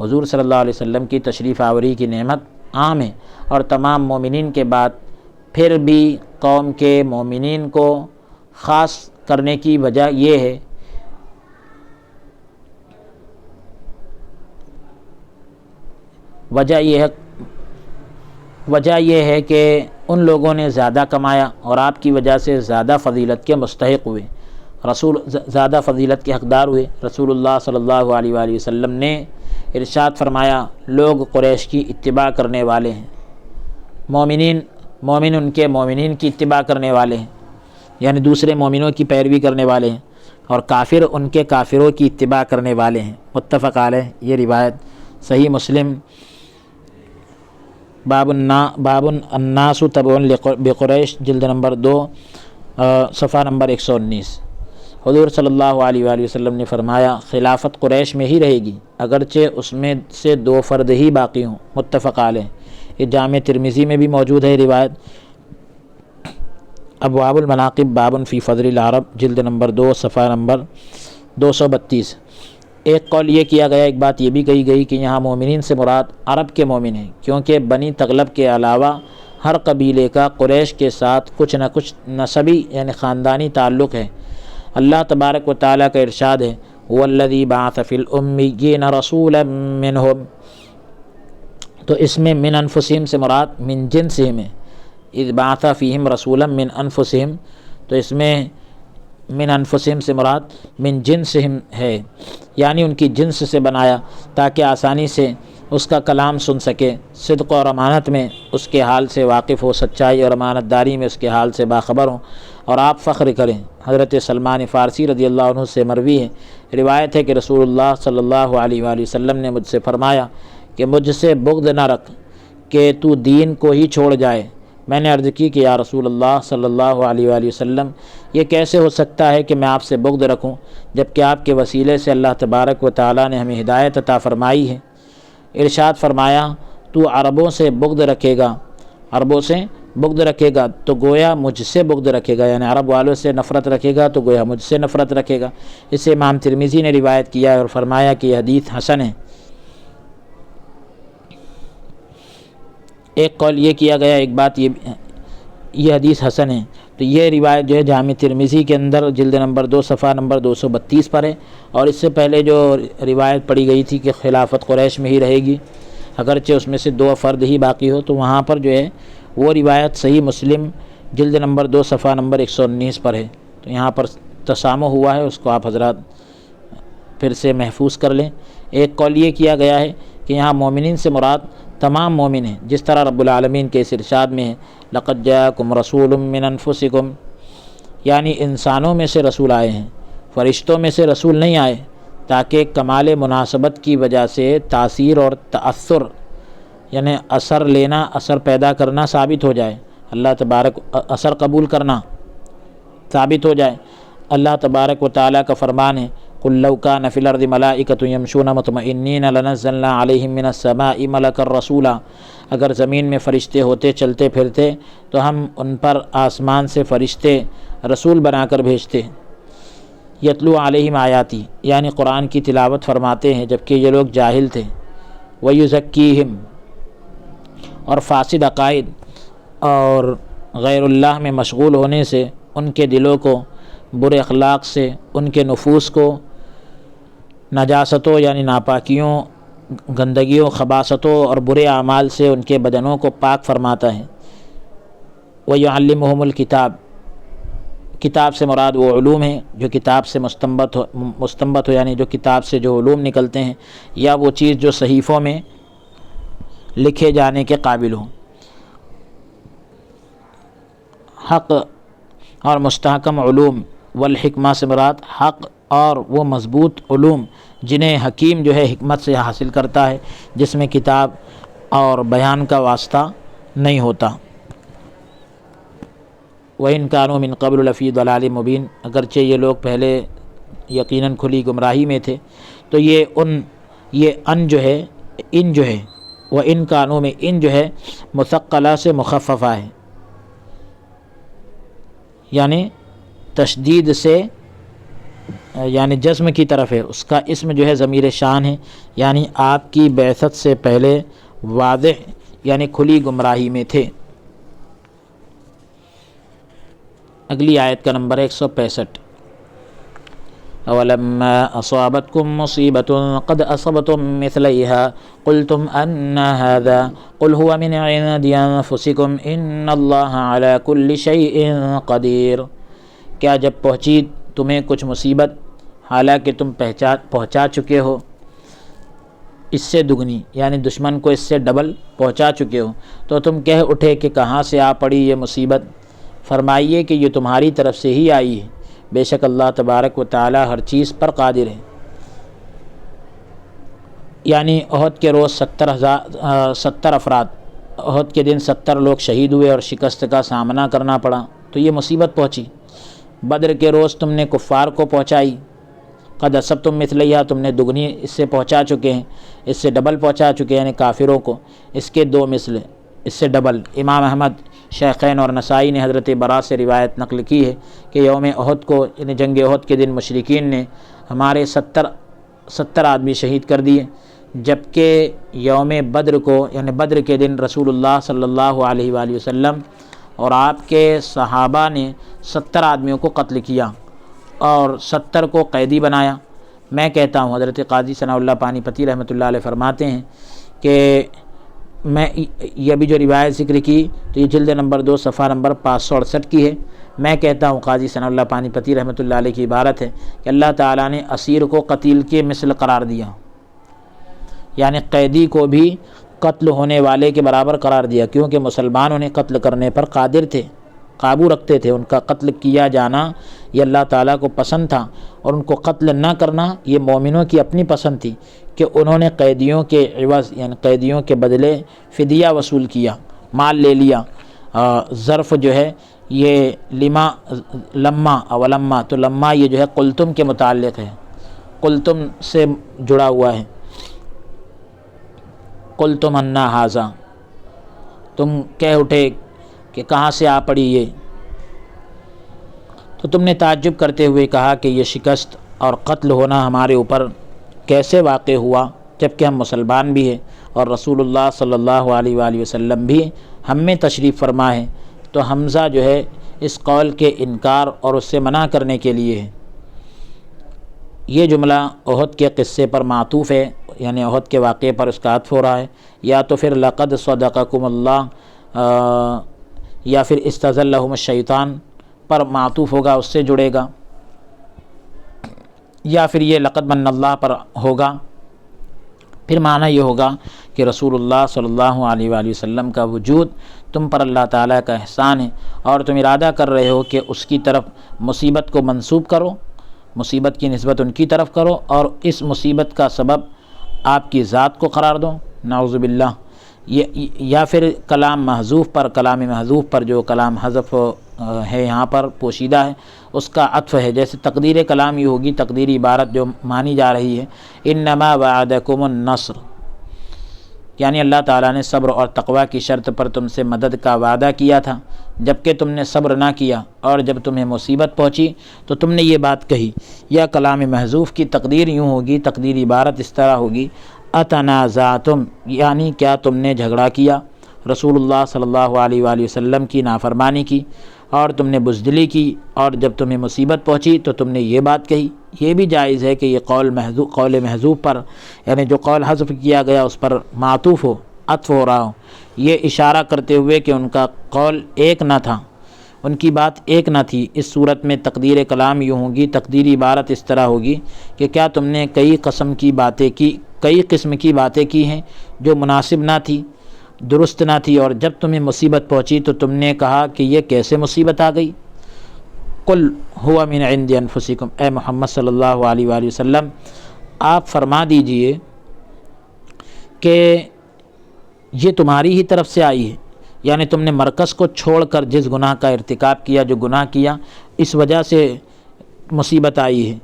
حضور صلی اللہ علیہ وسلم کی تشریف آوری کی نعمت عام ہے، اور تمام مومنین کے بعد پھر بھی قوم کے مومنین کو خاص کرنے کی وجہ یہ ہے کہ ان لوگوں نے زیادہ کمایا اور آپ کی وجہ سے زیادہ فضیلت کے مستحق ہوئے، زیادہ فضیلت کے حقدار ہوئے۔ رسول اللہ صلی اللہ علیہ وآلہ وسلم نے ارشاد فرمایا لوگ قریش کی اتباع کرنے والے ہیں، مومن ان کے مومنین کی اتباع کرنے والے ہیں، یعنی دوسرے مومنوں کی پیروی کرنے والے ہیں، اور کافر ان کے کافروں کی اتباع کرنے والے ہیں۔ متفق علیہ، یہ روایت صحیح مسلم باب الناس تبع بقریش جلد نمبر 2 صفحہ نمبر 119۔ حضور صلی اللہ علیہ وآلہ وسلم نے فرمایا خلافت قریش میں ہی رہے گی اگرچہ اس میں سے 2 فرد ہی باقی ہوں۔ متفق علیہ، یہ جامع ترمذی میں بھی موجود ہے روایت۔ ابواب المناقب بابن فی فضل العرب جلد نمبر 2 صفحہ نمبر 232۔ ایک قول یہ کیا گیا، ایک بات یہ بھی کہی گئی کہ یہاں مومنین سے مراد عرب کے مومن ہیں، کیونکہ بنی تغلب کے علاوہ ہر قبیلے کا قریش کے ساتھ کچھ نہ کچھ نسبی یعنی خاندانی تعلق ہے۔ اللہ تبارک و تعالیٰ کا ارشاد ہے وَالَّذِي بَعَثَ فِي الْأُمِّيِّينَ رَسُولًا مِّنْهُمْ، تو اس میں من انفسہم سے مراد من جنسہم ہے، اذ بعث فیہم رسولا من انفسہم، تو اس میں من انفسہم سے مراد من جنسہم ہے، یعنی ان کی جنس سے بنایا تاکہ آسانی سے اس کا کلام سن سکے، صدق اور امانت میں اس کے حال سے واقف ہو، سچائی اور امانت داری میں اس کے حال سے باخبر ہوں اور آپ فخر کریں۔ حضرت سلمان فارسی رضی اللہ عنہ سے مروی ہے، روایت ہے کہ رسول اللہ صلی اللہ علیہ وآلہ وسلم نے مجھ سے فرمایا کہ مجھ سے بغض نہ رکھ کہ تو دین کو ہی چھوڑ جائے۔ میں نے عرض کی کہ یا رسول اللہ صلی اللہ علیہ وآلہ وسلم، یہ کیسے ہو سکتا ہے کہ میں آپ سے بغض رکھوں جبکہ آپ کے وسیلے سے اللہ تبارک و تعالیٰ نے ہمیں ہدایت عطا فرمائی ہے۔ ارشاد فرمایا تو عربوں سے بغض رکھے گا، عربوں سے بغض رکھے گا تو گویا مجھ سے بغض رکھے گا، یعنی عرب والوں سے نفرت رکھے گا تو گویا مجھ سے نفرت رکھے گا۔ اسے امام ترمذی نے روایت کیا ہے اور فرمایا کہ یہ حدیث حسن ہے۔ ایک قول یہ کیا گیا، ایک بات یہ حدیث حسن ہے، تو یہ روایت جو ہے جامع ترمذی کے اندر جلد نمبر 2 صفحہ نمبر 232 پر ہے، اور اس سے پہلے جو روایت پڑھی گئی تھی کہ خلافت قریش میں ہی رہے گی اگرچہ اس میں سے 2 فرد ہی باقی ہو، تو وہاں پر جو ہے وہ روایت صحیح مسلم جلد نمبر 2 صفحہ نمبر 119 پر ہے، تو یہاں پر تسامح ہوا ہے، اس کو آپ حضرات پھر سے محفوظ کر لیں۔ ایک قول یہ کیا گیا ہے کہ یہاں مومنین سے مراد تمام مومن ہیں، جس طرح رب العالمین کے اس ارشاد میں ہے لَقَدْ جَاءَكُمْ رَسُولٌ مِّنْ أَنفُسِكُمْ، یعنی انسانوں میں سے رسول آئے ہیں، فرشتوں میں سے رسول نہیں آئے، تاکہ کمال مناسبت کی وجہ سے تاثیر اور تأثر یعنی اثر لینا، اثر پیدا کرنا ثابت ہو جائے، اللہ تبارک اثر قبول کرنا ثابت ہو جائے۔ اللہ تبارک و تعالیٰ کا فرمان ہے قُلْ لَوْ كَانَ فِي الْأَرْضِ مَلَائِكَةٌ يَمْشُونَ مُطْمَئِنِّينَ لَنَزَّلْنَا عَلَيْهِم مِّنَ السَّمَاءِ مَلَكًا رَّسُولًا، اگر زمین میں فرشتے ہوتے چلتے پھرتے تو ہم ان پر آسمان سے فرشتے رسول بنا کر بھیجتے۔ یتلو علیہم آیاتی، یعنی قرآن کی تلاوت فرماتے ہیں جبکہ یہ لوگ جاہل تھے، ویزکیہم، اور فاسد عقائد اور غیر اللہ میں مشغول ہونے سے ان کے دلوں کو برے اخلاق سے، ان کے نفوس کو نجاستوں یعنی ناپاکیوں، گندگیوں، خباثتوں اور برے اعمال سے ان کے بدنوں کو پاک فرماتا ہے۔ وَيُعَلِّمُهُمُ الْكِتَابَ، کتاب سے مراد وہ علوم ہیں جو کتاب سے مستنبت ہو، یعنی جو کتاب سے جو علوم نکلتے ہیں، یا وہ چیز جو صحیفوں میں لکھے جانے کے قابل ہوں۔ حق اور مستحکم علوم، والحکمہ سے مراد حق اور وہ مضبوط علوم جنہیں حکیم جو ہے حکمت سے حاصل کرتا ہے، جس میں کتاب اور بیان کا واسطہ نہیں ہوتا۔ وَإِنْ كَانُوا مِنْ قَبْلُ لَفِي ضَلَالٍ مُبِينٍ، اگرچہ یہ لوگ پہلے یقیناً کھلی گمراہی میں تھے، تو یہ ان جو ہے، ان جو ہے وَإِنْ كَانُوا میں ان جو ہے مثقلہ سے مخففہ ہے، یعنی تشدید سے یعنی جزم کی طرف ہے، اس کا اسم جو ہے ضمیر شان ہے، یعنی آپ کی بعثت سے پہلے واضح یعنی کھلی گمراہی میں تھے۔ اگلی آیت کا نمبر 165۔ أَوَلَمَّا أَصَابَتْكُم مُّصِيبَةٌ قَدْ أَصَبْتُم مِّثْلَيْهَا قُلْتُمْ أَنَّ هَٰذَا قُلْ هُوَ مِنْ عِندِ أَنفُسِكُمْ إِنَّ اللَّهَ عَلَىٰ كُلِّ شَيْءٍ قَدِيرٌ، کیا جب پہنچی تمہیں کچھ مصیبت حالانکہ تم پہنچا چکے ہو اس سے دگنی، یعنی دشمن کو اس سے ڈبل پہنچا چکے ہو، تو تم کہہ اٹھے کہ کہاں سے آ پڑی یہ مصیبت؟ فرمائیے کہ یہ تمہاری طرف سے ہی آئی ہے، بے شک اللہ تبارک و تعالی ہر چیز پر قادر ہے۔ یعنی احد کے روز 70 افراد، احد کے دن 70 لوگ شہید ہوئے اور شکست کا سامنا کرنا پڑا، تو یہ مصیبت پہنچی۔ بدر کے روز تم نے کفار کو پہنچائی، قد اصبتم مثلیہا، تم نے دگنی اس سے پہنچا چکے ہیں، اس سے ڈبل پہنچا چکے ہیں، یعنی کافروں کو اس کے 2 مثل، اس سے ڈبل۔ امام احمد شیخین اور نسائی نے حضرت برا سے روایت نقل کی ہے کہ یوم احد کو یعنی جنگ احد کے دن مشرکین نے ہمارے 70 آدمی شہید کر دیے، جبکہ یوم بدر کو یعنی بدر کے دن رسول اللہ صلی اللہ علیہ وآلہ وسلم اور آپ کے صحابہ نے 70 آدمیوں کو قتل کیا اور 70 کو قیدی بنایا۔ میں کہتا ہوں، حضرت قاضی ثناء اللہ پانی پتی رحمۃ اللہ علیہ فرماتے ہیں کہ میں یہ بھی جو روایت ذکر کی تو یہ جلد نمبر 2 صفحہ نمبر 568 کی ہے۔ میں کہتا ہوں قاضی ثناء اللہ پانی پتی رحمۃ اللہ علیہ کی عبارت ہے کہ اللہ تعالیٰ نے اسیر کو قتیل کے مثل قرار دیا، یعنی قیدی کو بھی قتل ہونے والے کے برابر قرار دیا، کیونکہ مسلمان انہیں قتل کرنے پر قادر تھے، قابو رکھتے تھے۔ ان کا قتل کیا جانا یہ اللہ تعالیٰ کو پسند تھا، اور ان کو قتل نہ کرنا یہ مومنوں کی اپنی پسند تھی کہ انہوں نے قیدیوں کے عوض یعنی قیدیوں کے بدلے فدیہ وصول کیا، مال لے لیا۔ ظرف جو ہے یہ لما تو لما یہ جو ہے قلتم کے متعلق ہے، قلتم سے جڑا ہوا ہے۔ قلتم انا ھذا، تم کہہ اٹھے کہ کہاں سے آ پڑی یہ، تو تم نے تعجب کرتے ہوئے کہا کہ یہ شکست اور قتل ہونا ہمارے اوپر کیسے واقع ہوا، جبکہ ہم مسلمان بھی ہیں اور رسول اللہ صلی اللہ علیہ وآلہ وسلم بھی ہم میں تشریف فرما ہے۔ تو حمزہ جو ہے اس قول کے انکار اور اس سے منع کرنے کے لیے ہے۔ یہ جملہ احد کے قصے پر معطوف ہے، یعنی احد کے واقعے پر اس کا عطف ہو رہا ہے، یا تو پھر لقد صدقکم اللہ یا پھر استزلہم الشیطان پر معطوف ہوگا، اس سے جڑے گا، یا پھر یہ لقد من اللہ پر ہوگا۔ پھر معنی یہ ہوگا کہ رسول اللہ صلی اللہ علیہ وآلہ وسلم کا وجود تم پر اللہ تعالیٰ کا احسان ہے، اور تم ارادہ کر رہے ہو کہ اس کی طرف مصیبت کو منسوب کرو، مصیبت کی نسبت ان کی طرف کرو، اور اس مصیبت کا سبب آپ کی ذات کو قرار دو، نعوذ باللہ۔ یا پھر کلام محذوف پر جو کلام حذف ہے یہاں پر پوشیدہ ہے، اس کا عطف ہے۔ جیسے تقدیر کلام یہ ہوگی، تقدیری عبارت جو مانی جا رہی ہے، انما وعدکم النصر، یعنی اللہ تعالیٰ نے صبر اور تقوی کی شرط پر تم سے مدد کا وعدہ کیا تھا، جبکہ تم نے صبر نہ کیا، اور جب تمہیں مصیبت پہنچی تو تم نے یہ بات کہی۔ یا کلام محذوف کی تقدیر یوں ہوگی، تقدیری عبارت اس طرح ہوگی، اتنازعتم، یعنی کیا تم نے جھگڑا کیا، رسول اللہ صلی اللہ علیہ وآلہ وسلم کی نافرمانی کی اور تم نے بزدلی کی، اور جب تمہیں مصیبت پہنچی تو تم نے یہ بات کہی۔ یہ بھی جائز ہے کہ یہ قول محذوف پر یعنی جو قول حذف کیا گیا اس پر معطوف ہو، عطف ہو رہا ہو، یہ اشارہ کرتے ہوئے کہ ان کا قول ایک نہ تھا، ان کی بات ایک نہ تھی۔ اس صورت میں تقدیر کلام یوں ہوگی، تقدیری عبارت اس طرح ہوگی کہ کیا تم نے کئی قسم کی باتیں کی ہیں جو مناسب نہ تھی، درست نہ تھی، اور جب تمہیں مصیبت پہنچی تو تم نے کہا کہ یہ کیسے مصیبت آ گئی۔ قل ہوا من عند انفسکم، اے محمد صلی اللہ علیہ وآلہ وسلم آپ فرما دیجئے کہ یہ تمہاری ہی طرف سے آئی ہے، یعنی تم نے مرکز کو چھوڑ کر جس گناہ کا ارتکاب کیا، جو گناہ کیا، اس وجہ سے مصیبت آئی ہے۔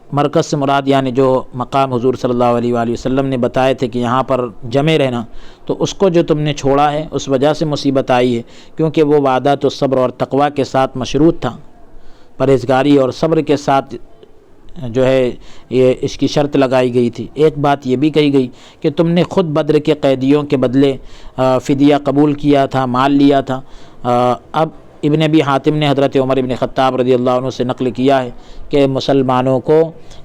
مرکز سے مراد یعنی جو مقام حضور صلی اللہ علیہ وآلہ وسلم نے بتائے تھے کہ یہاں پر جمع رہنا، تو اس کو جو تم نے چھوڑا ہے اس وجہ سے مصیبت آئی ہے، کیونکہ وہ وعدہ تو صبر اور تقوی کے ساتھ مشروط تھا، پرہیزگاری اور صبر کے ساتھ جو ہے یہ اس کی شرط لگائی گئی تھی۔ ایک بات یہ بھی کہی گئی کہ تم نے خود بدر کے قیدیوں کے بدلے فدیہ قبول کیا تھا، مال لیا تھا۔ اب ابن ابی حاتم نے حضرت عمر ابن خطاب رضی اللہ عنہ سے نقل کیا ہے کہ مسلمانوں کو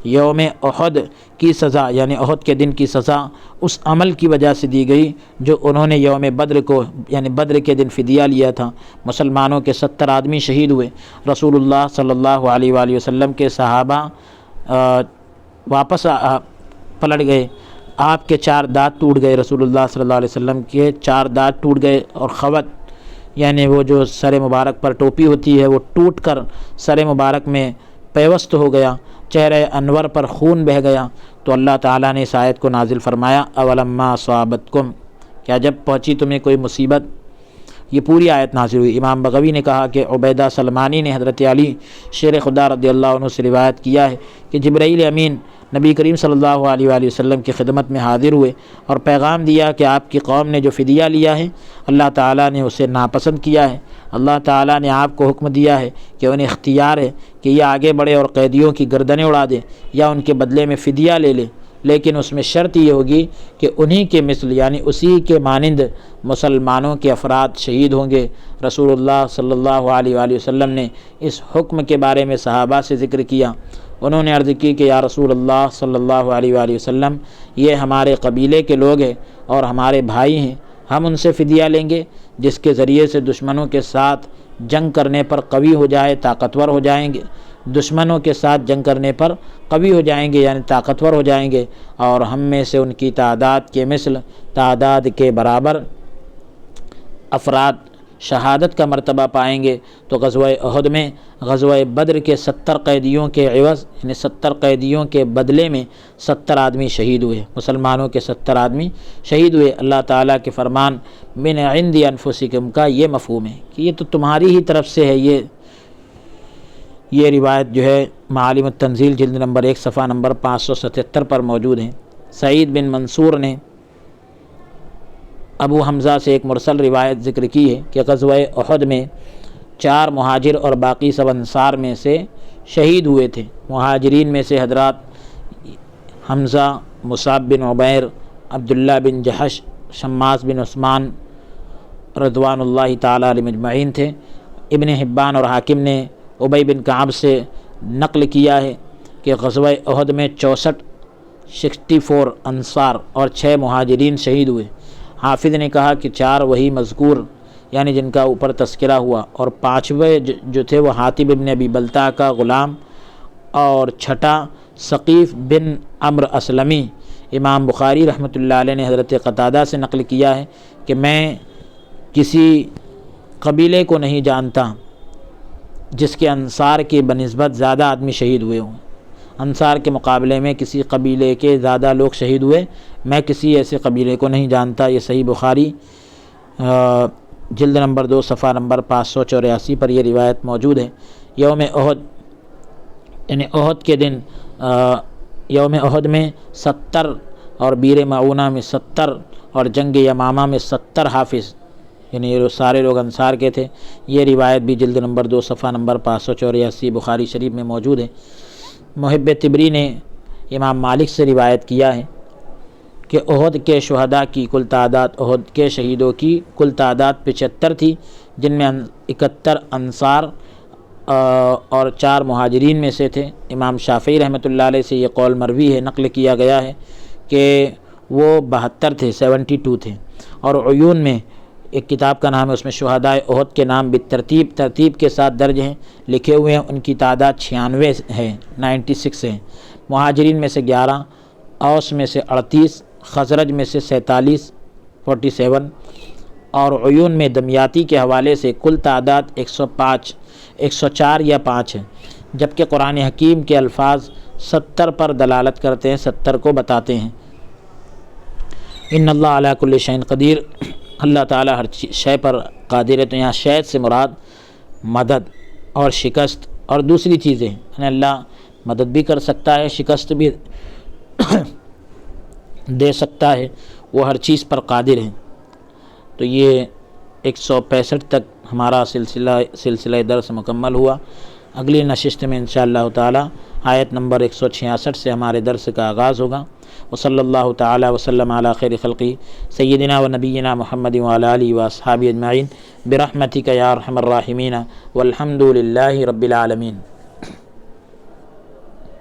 یوم احد کی سزا یعنی احد کے دن کی سزا اس عمل کی وجہ سے دی گئی جو انہوں نے یوم بدر کو یعنی بدر کے دن فدیہ لیا تھا۔ مسلمانوں کے 70 آدمی شہید ہوئے۔ رسول اللہ صلی اللہ علیہ وآلہ وسلم کے صحابہ واپس پلٹ گئے، آپ کے 4 دانت ٹوٹ گئے، رسول اللہ صلی اللہ علیہ وسلم کے 4 دانت ٹوٹ گئے، اور خوت یعنی وہ جو سر مبارک پر ٹوپی ہوتی ہے وہ ٹوٹ کر سر مبارک میں پیوست ہو گیا، چہرہ انور پر خون بہہ گیا۔ تو اللہ تعالیٰ نے اس آیت کو نازل فرمایا، اولما اصابتکم، کیا جب پہنچی تمہیں کوئی مصیبت، یہ پوری آیت نازل ہوئی۔ امام بغوی نے کہا کہ عبیدہ سلمانی نے حضرت علی شیر خدا رضی اللہ عنہ سے روایت کیا ہے کہ جبرائیل امین نبی کریم صلی اللہ علیہ وآلہ وسلم کی خدمت میں حاضر ہوئے اور پیغام دیا کہ آپ کی قوم نے جو فدیہ لیا ہے اللہ تعالیٰ نے اسے ناپسند کیا ہے۔ اللہ تعالیٰ نے آپ کو حکم دیا ہے کہ انہیں اختیار ہے کہ یہ آگے بڑھے اور قیدیوں کی گردنیں اڑا دے یا ان کے بدلے میں فدیہ لے لے، لیکن اس میں شرط یہ ہوگی کہ انہی کے مثل یعنی اسی کے مانند مسلمانوں کے افراد شہید ہوں گے۔ رسول اللہ صلی اللہ علیہ وآلہ وسلم نے اس حکم کے بارے میں صحابہ سے ذکر کیا۔ انہوں نے عرض کی کہ یا رسول اللہ صلی اللہ علیہ وآلہ وسلم، یہ ہمارے قبیلے کے لوگ ہیں اور ہمارے بھائی ہیں، ہم ان سے فدیہ لیں گے جس کے ذریعے سے دشمنوں کے ساتھ جنگ کرنے پر قوی ہو جائے، طاقتور ہو جائیں گے، دشمنوں کے ساتھ جنگ کرنے پر قوی ہو جائیں گے یعنی طاقتور ہو جائیں گے، اور ہم میں سے ان کی تعداد کے مثل تعداد کے برابر افراد شہادت کا مرتبہ پائیں گے۔ تو غزوہ احد میں غزوہ بدر کے 70 قیدیوں کے عوض یعنی 70 قیدیوں کے بدلے میں 70 آدمی شہید ہوئے، مسلمانوں کے 70 آدمی شہید ہوئے۔ اللہ تعالیٰ کے فرمان من عند انفسکم کا یہ مفہوم ہے کہ یہ تو تمہاری ہی طرف سے ہے۔ یہ روایت جو ہے معالم التنزیل جلد نمبر 1 صفحہ نمبر 577 پر موجود ہے۔ سعید بن منصور نے ابو حمزہ سے ایک مرسل روایت ذکر کی ہے کہ غزوہ احد میں 4 مہاجر اور باقی سب انصار میں سے شہید ہوئے تھے۔ مہاجرین میں سے حضرات حمزہ، مصعب بن عمیر، عبداللہ بن جحش، شماس بن عثمان رضوان اللہ تعالیٰ علیہم اجمعین تھے۔ ابن حبان اور حاکم نے ابی بن کعب سے نقل کیا ہے کہ غزوہ احد میں 64 انصار اور 6 مہاجرین شہید ہوئے۔ حافظ نے کہا کہ 4 وہی مذکور یعنی جن کا اوپر تذکرہ ہوا، اور 5ویں جو تھے وہ حاتب ابن ابی بلتع کا غلام، اور 6 ثقیف بن عمرو اسلمی۔ امام بخاری رحمۃ اللہ علیہ نے حضرت قتادہ سے نقل کیا ہے کہ میں کسی قبیلے کو نہیں جانتا جس کے انصار کے بنسبت زیادہ آدمی شہید ہوئے ہوں۔ انصار کے مقابلے میں کسی قبیلے کے زیادہ لوگ شہید ہوئے، میں کسی ایسے قبیلے کو نہیں جانتا۔ یہ صحیح بخاری جلد نمبر 2 صفحہ نمبر 584 پر یہ روایت موجود ہے۔ یوم احد یعنی احد کے دن یوم احد میں 70 اور بیر معونہ میں 70 اور جنگ یمامہ میں 70 حافظ یعنی یہ سارے لوگ انصار کے تھے۔ یہ روایت بھی جلد نمبر 2 صفحہ نمبر 584 بخاری شریف میں موجود ہے۔ محب طبری نے امام مالک سے روایت کیا ہے کہ احد کے شہداء کی کل تعداد احد کے شہیدوں کی کل تعداد 75 تھی، جن میں 71 انصار اور 4 مہاجرین میں سے تھے۔ امام شافعی رحمۃ اللہ علیہ سے یہ قول مروی ہے، نقل کیا گیا ہے کہ وہ 72 تھے، 72 تھے۔ اور عیون میں ایک کتاب کا نام ہے، اس میں شہداء احد کے نام ترتیب کے ساتھ درج ہیں، لکھے ہوئے ہیں، ان کی تعداد 96 ہے، 96 ہے۔ مہاجرین میں سے 11، اوس میں سے 38، خزرج میں سے 47 47، اور عیون میں دمیاتی کے حوالے سے کل تعداد 104 یا 5 ہے، جبکہ قرآن حکیم کے الفاظ 70 پر دلالت کرتے ہیں، 70 کو بتاتے ہیں۔ ان اللہ علی کل شیء قدیر، اللہ تعالیٰ ہر شے پر قادر ہے۔ تو یہاں شید سے مراد مدد اور شکست اور دوسری چیزیں، یعنی اللہ مدد بھی کر سکتا ہے، شکست بھی دے سکتا ہے، وہ ہر چیز پر قادر ہے۔ تو یہ 165 تک ہمارا سلسلہ درس مکمل ہوا۔ اگلی نشست میں انشاءاللہ تعالی آیت نمبر 166 سے ہمارے درس کا آغاز ہوگا۔ وصلی اللہ تعالی وسلم علی خیر خلقی سیدنا و نبینا محمد وعلی آلہ واصحابہ اجمعین برحمتک یا ارحم الراحمین والحمد للہ رب العالمین۔